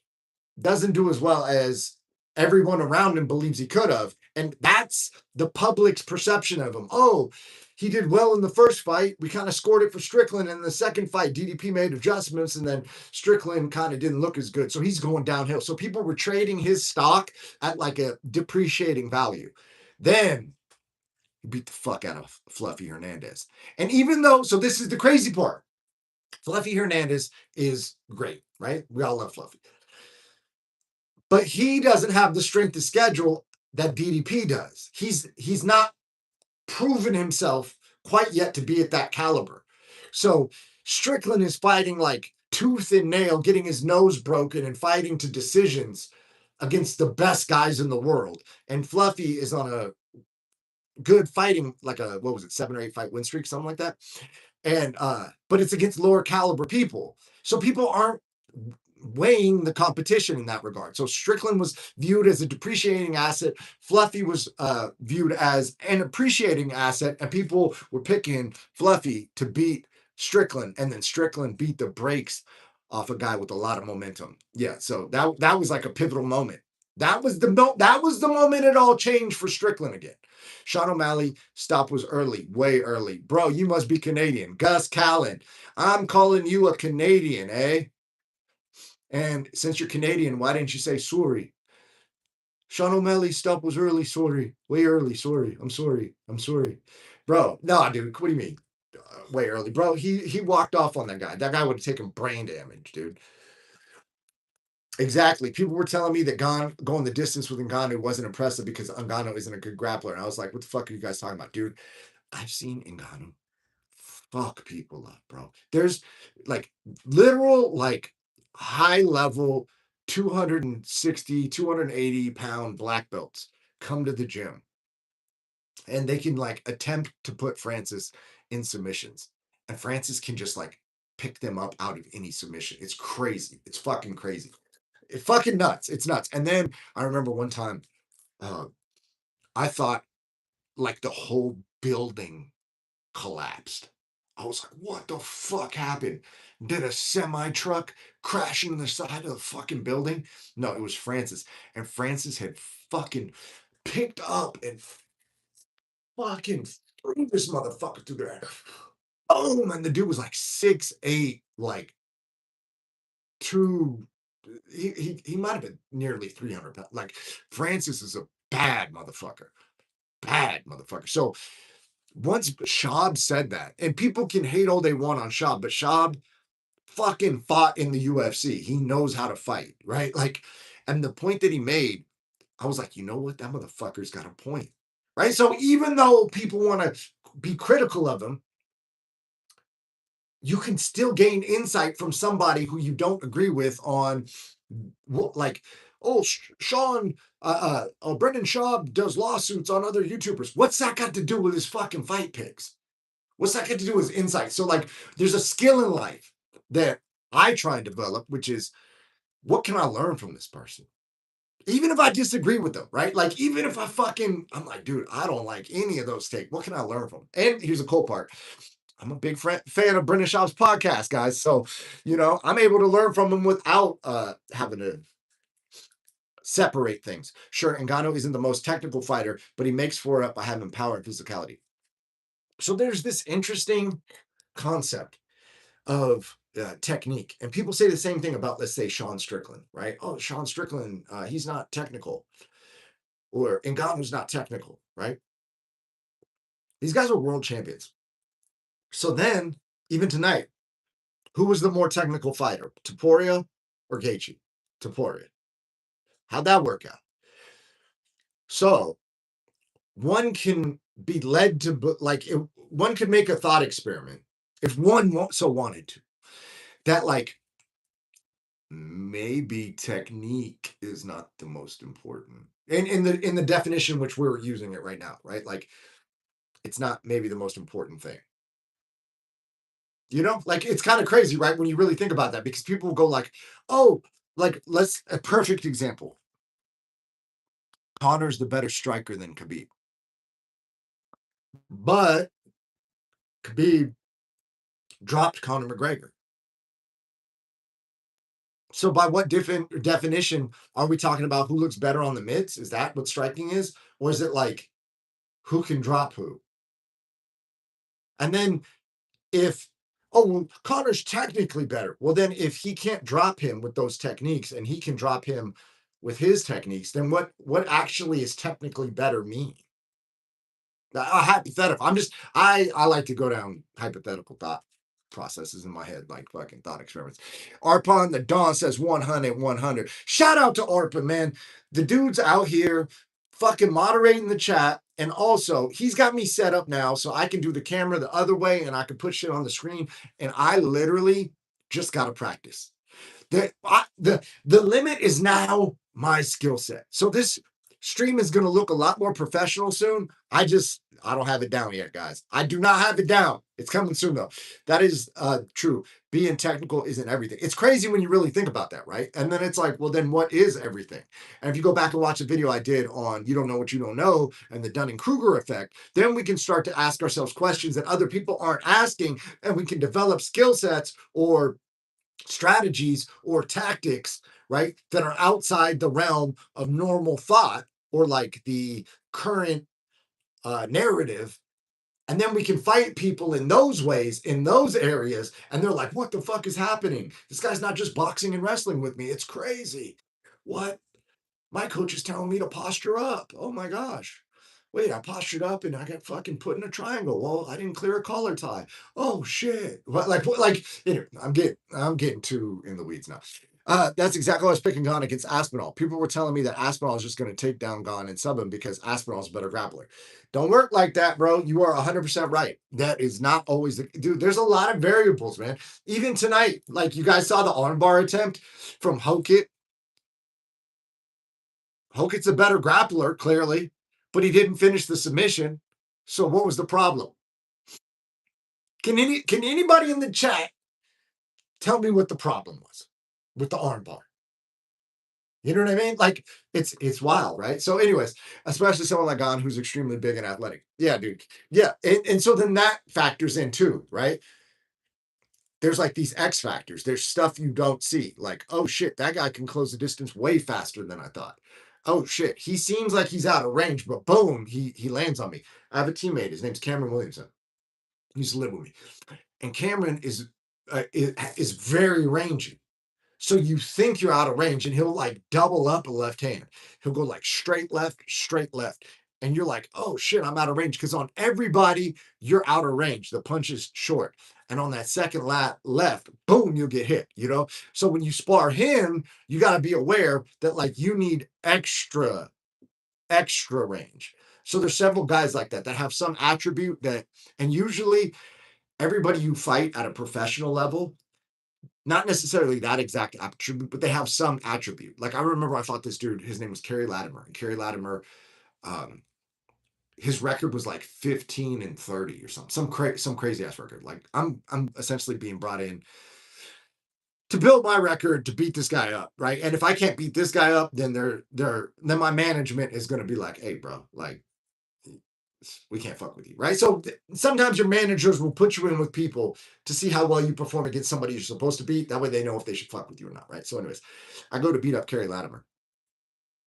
doesn't do as well as everyone around him believes he could have. And that's the public's perception of him. Oh, he did well in the first fight. We kind of scored it for Strickland. And in the second fight, DDP made adjustments, and then Strickland kind of didn't look as good. So he's going downhill. So people were trading his stock at like a depreciating value. Then he beat the fuck out of Fluffy Hernandez. And even though, so this is the crazy part, Fluffy Hernandez is great, right? We all love Fluffy. But he doesn't have the strength of schedule that DDP does. He's not proven himself quite yet to be at that caliber. So Strickland is fighting like tooth and nail, getting his nose broken and fighting to decisions against the best guys in the world. And Fluffy is on a good fighting, like a, what was it, 7 or 8 fight win streak, something like that. And but it's against lower caliber people. So people aren't weighing the competition in that regard. So Strickland was viewed as a depreciating asset. Fluffy was viewed as an appreciating asset, and people were picking Fluffy to beat Strickland, and then Strickland beat the brakes off a guy with a lot of momentum. Yeah, so that was like a pivotal moment. That was the moment it all changed for Strickland again. Sean O'Malley stop was early, way early. Bro, you must be Canadian. Gus Callan, I'm calling you a Canadian, eh? And since you're Canadian, why didn't you say sorry? Sean O'Malley's stop was early, sorry. Way early, sorry. I'm sorry. Bro, no, dude, what do you mean? Way early. Bro, he walked off on that guy. That guy would have taken brain damage, dude. Exactly. People were telling me that going the distance with Ngannou wasn't impressive because Ngannou isn't a good grappler. And I was like, what the fuck are you guys talking about? Dude, I've seen Ngannou fuck people up, bro. There's like literal, like high level 260, 280 pound black belts come to the gym and they can like attempt to put Francis in submissions. And Francis can just like pick them up out of any submission. It's crazy. It's fucking crazy. It's fucking nuts. It's nuts. And then I remember one time, uh, I thought like the whole building collapsed. I was like, what the fuck happened? Did a semi truck crash into the side of the fucking building? No, it was Francis. And Francis had fucking picked up and fucking threw this motherfucker through there. Boom. And the dude was like 6'8", like two. He might have been nearly 300 pounds. Like Francis is a bad motherfucker. Bad motherfucker. So once Schaub said that, and people can hate all they want on Schaub, but Schaub fucking fought in the UFC. He knows how to fight, right? Like, and the point that he made, I was like, you know what? That motherfucker's got a point, right? So even though people want to be critical of him, you can still gain insight from somebody who you don't agree with on like, oh, Sean, Brendan Schaub does lawsuits on other YouTubers. What's that got to do with his fucking fight picks? What's that got to do with his insight? So like, there's a skill in life that I try and develop, which is what can I learn from this person? Even if I disagree with them, right? Like, even if I'm like, dude, I don't like any of those takes. What can I learn from? And here's the cool part. I'm a big fan of Brendan Schaub's podcast, guys. So, I'm able to learn from him without having to separate things. Sure, Ngannou isn't the most technical fighter, but he makes for it by having power and physicality. So there's this interesting concept of technique. And people say the same thing about, let's say, Sean Strickland, right? Oh, Sean Strickland, he's not technical. Or Ngannou's not technical, right? These guys are world champions. So then, even tonight, who was the more technical fighter, Topuria or Gaethje? Topuria. How'd that work out? So one can be led to, one could make a thought experiment if one so wanted to, that like maybe technique is not the most important. In the definition which we're using it right now, right? Like it's not maybe the most important thing. Like it's kind of crazy, right? When you really think about that, because people will go like, oh, like a perfect example. Connor's the better striker than Khabib. But Khabib dropped Conor McGregor. So by what definition are we talking about who looks better on the mitts? Is that what striking is? Or is it like who can drop who? And then well, Connor's technically better. Well, then if he can't drop him with those techniques and he can drop him with his techniques, then what actually is technically better mean? Hypothetical. I like to go down hypothetical thought processes in my head, like fucking thought experiments. Arpon the Dawn says 100, 100. Shout out to Arpon, man. The dude's out here fucking moderating the chat. And also, he's got me set up now so I can do the camera the other way and I can put shit on the screen. And I literally just got to practice. The limit is now my skill set. So this stream is going to look a lot more professional soon. I don't have it down yet, guys. I do not have it down. It's coming soon, though. That is true. Being technical isn't everything. It's crazy when you really think about that, right? And then it's like, well, then what is everything? And if you go back and watch a video I did on You Don't Know What You Don't Know and the Dunning-Kruger effect, then we can start to ask ourselves questions that other people aren't asking, and we can develop skill sets or strategies or tactics, right, that are outside the realm of normal thought or like the current narrative. And then we can fight people in those ways, in those areas. And they're like, what the fuck is happening? This guy's not just boxing and wrestling with me. It's crazy. What? My coach is telling me to posture up. Oh my gosh. Wait, I postured up and I got fucking put in a triangle. Well, I didn't clear a collar tie. Oh shit! Like anyway, I'm getting too in the weeds now. That's exactly what I was picking on against Aspinall. People were telling me that Aspinall is just going to take down Gon and sub him because Aspinall's a better grappler. Don't work like that, bro. You are 100% right. That is not always the dude. There's a lot of variables, man. Even tonight, like you guys saw the armbar attempt from Hokit. Hokit's a better grappler, clearly, but he didn't finish the submission. So what was the problem? Can anybody in the chat tell me what the problem was with the armbar? You know what I mean? Like it's wild, right? So, anyways, especially someone like Gon who's extremely big and athletic. Yeah, dude. Yeah, and so then that factors in too, right? There's like these X factors. There's stuff you don't see. Like, oh shit, that guy can close the distance way faster than I thought. Oh shit, he seems like he's out of range, but boom, he lands on me. I have a teammate. His name's Cameron Williamson. He used to live with me, and Cameron is very rangy. So you think you're out of range, and he'll like double up a left hand. He'll go like straight left, and you're like, oh shit, I'm out of range. Because on everybody, you're out of range. The punch is short. And on that second left, boom, you'll get hit, you know? So when you spar him, you got to be aware that like you need extra range. So there's several guys like that have some attribute that, and usually everybody you fight at a professional level, not necessarily that exact attribute, but they have some attribute. Like I remember I fought this dude, his name was Kerry Latimer. And Kerry Latimer, um, his record was like 15-30 or something, some crazy ass record. Like I'm essentially being brought in to build my record to beat this guy up, right? And if I can't beat this guy up, then then my management is going to be like, hey, bro, like we can't fuck with you, right? So sometimes your managers will put you in with people to see how well you perform against somebody you're supposed to beat. That way they know if they should fuck with you or not, right? So, anyways, I go to beat up Kerry Latimer,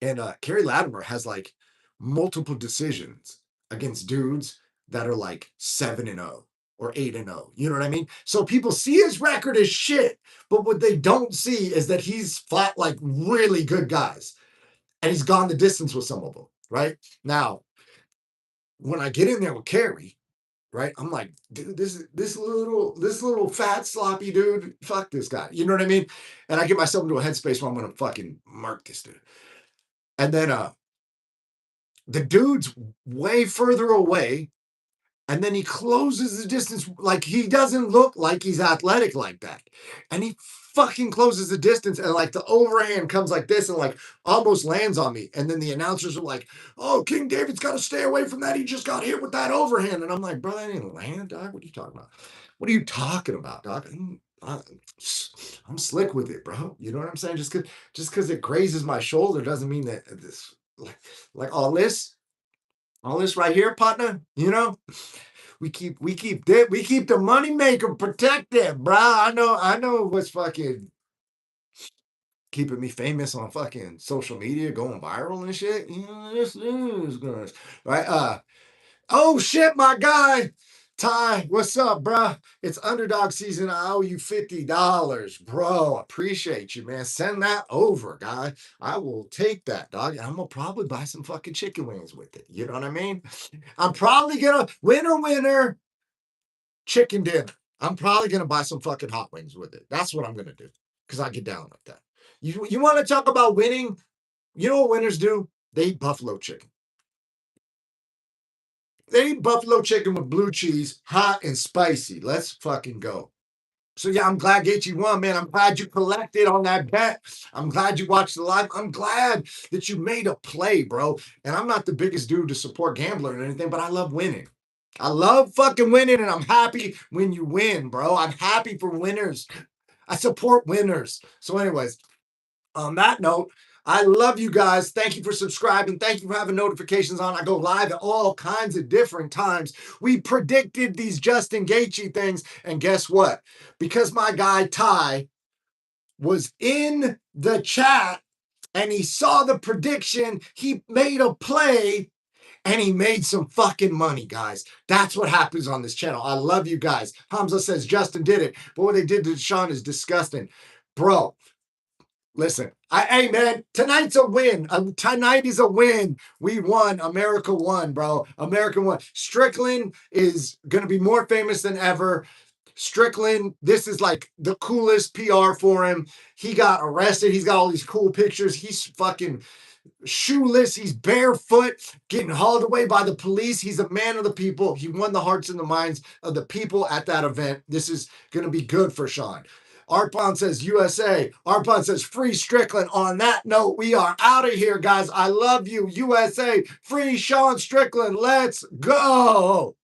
and Kerry Latimer has like multiple decisions against dudes that are like 7-0 or 8-0. You know what I mean? So people see his record as shit, but what they don't see is that he's fought like really good guys, and he's gone the distance with some of them, right? Now, when I get in there with Kerry, right, I'm like, dude, this little fat sloppy dude, fuck this guy. You know what I mean? And I get myself into a headspace where I'm gonna fucking mark this dude. And then the dude's way further away, and then he closes the distance. Like he doesn't look like he's athletic like that, and he fucking closes the distance, and like the overhand comes like this and like almost lands on me. And then the announcers are like, oh, King David's got to stay away from that, he just got hit with that overhand. And I'm like, bro, that didn't land, dog. What are you talking about? Dog? I'm slick with it, bro. You know what I'm saying? Just because it grazes my shoulder doesn't mean that this like all this right here, partner, you know, we keep the money maker protected, bro. I know what's fucking keeping me famous on fucking social media, going viral and shit. You know, this is good, right? Oh shit, my guy. Ty, what's up, bro? It's underdog season. I owe you $50, bro. Appreciate you, man. Send that over, guy. I will take that, dog. And I'm gonna probably buy some fucking chicken wings with it. You know what I mean? I'm probably gonna winner chicken dinner. I'm probably gonna buy some fucking hot wings with it. That's what I'm gonna do because I get down like that. You want to talk about winning? You know what winners do? They eat buffalo chicken. They eat buffalo chicken with blue cheese, hot and spicy. Let's fucking go. So yeah, I'm glad Gaethje won, man. I'm glad you collected on that bet. I'm glad you watched the live. I'm glad that you made a play, bro. And I'm not the biggest dude to support gambler or anything, but I love winning. I love fucking winning, and I'm happy when you win, bro. I'm happy for winners. I support winners. So, anyways, on that note, I love you guys. Thank you for subscribing. Thank you for having notifications on. I go live at all kinds of different times. We predicted these Justin Gaethje things, and guess what? Because my guy Ty was in the chat and he saw the prediction, he made a play and he made some fucking money, guys. That's what happens on this channel. I love you guys. Hamza says Justin did it, but what they did to Sean is disgusting. Bro, Listen, hey man, tonight's a win. Tonight is a win. We won. America won, bro. America won. Strickland is gonna be more famous than ever. Strickland, this is like the coolest PR for him. He got arrested. He's got all these cool pictures. He's fucking shoeless. He's barefoot, getting hauled away by the police. He's a man of the people. He won the hearts and the minds of the people at that event. This is going to be good for Sean. Artbon says USA. Artbon says free Strickland. On that note, we are out of here, guys. I love you, USA. Free Sean Strickland. Let's go.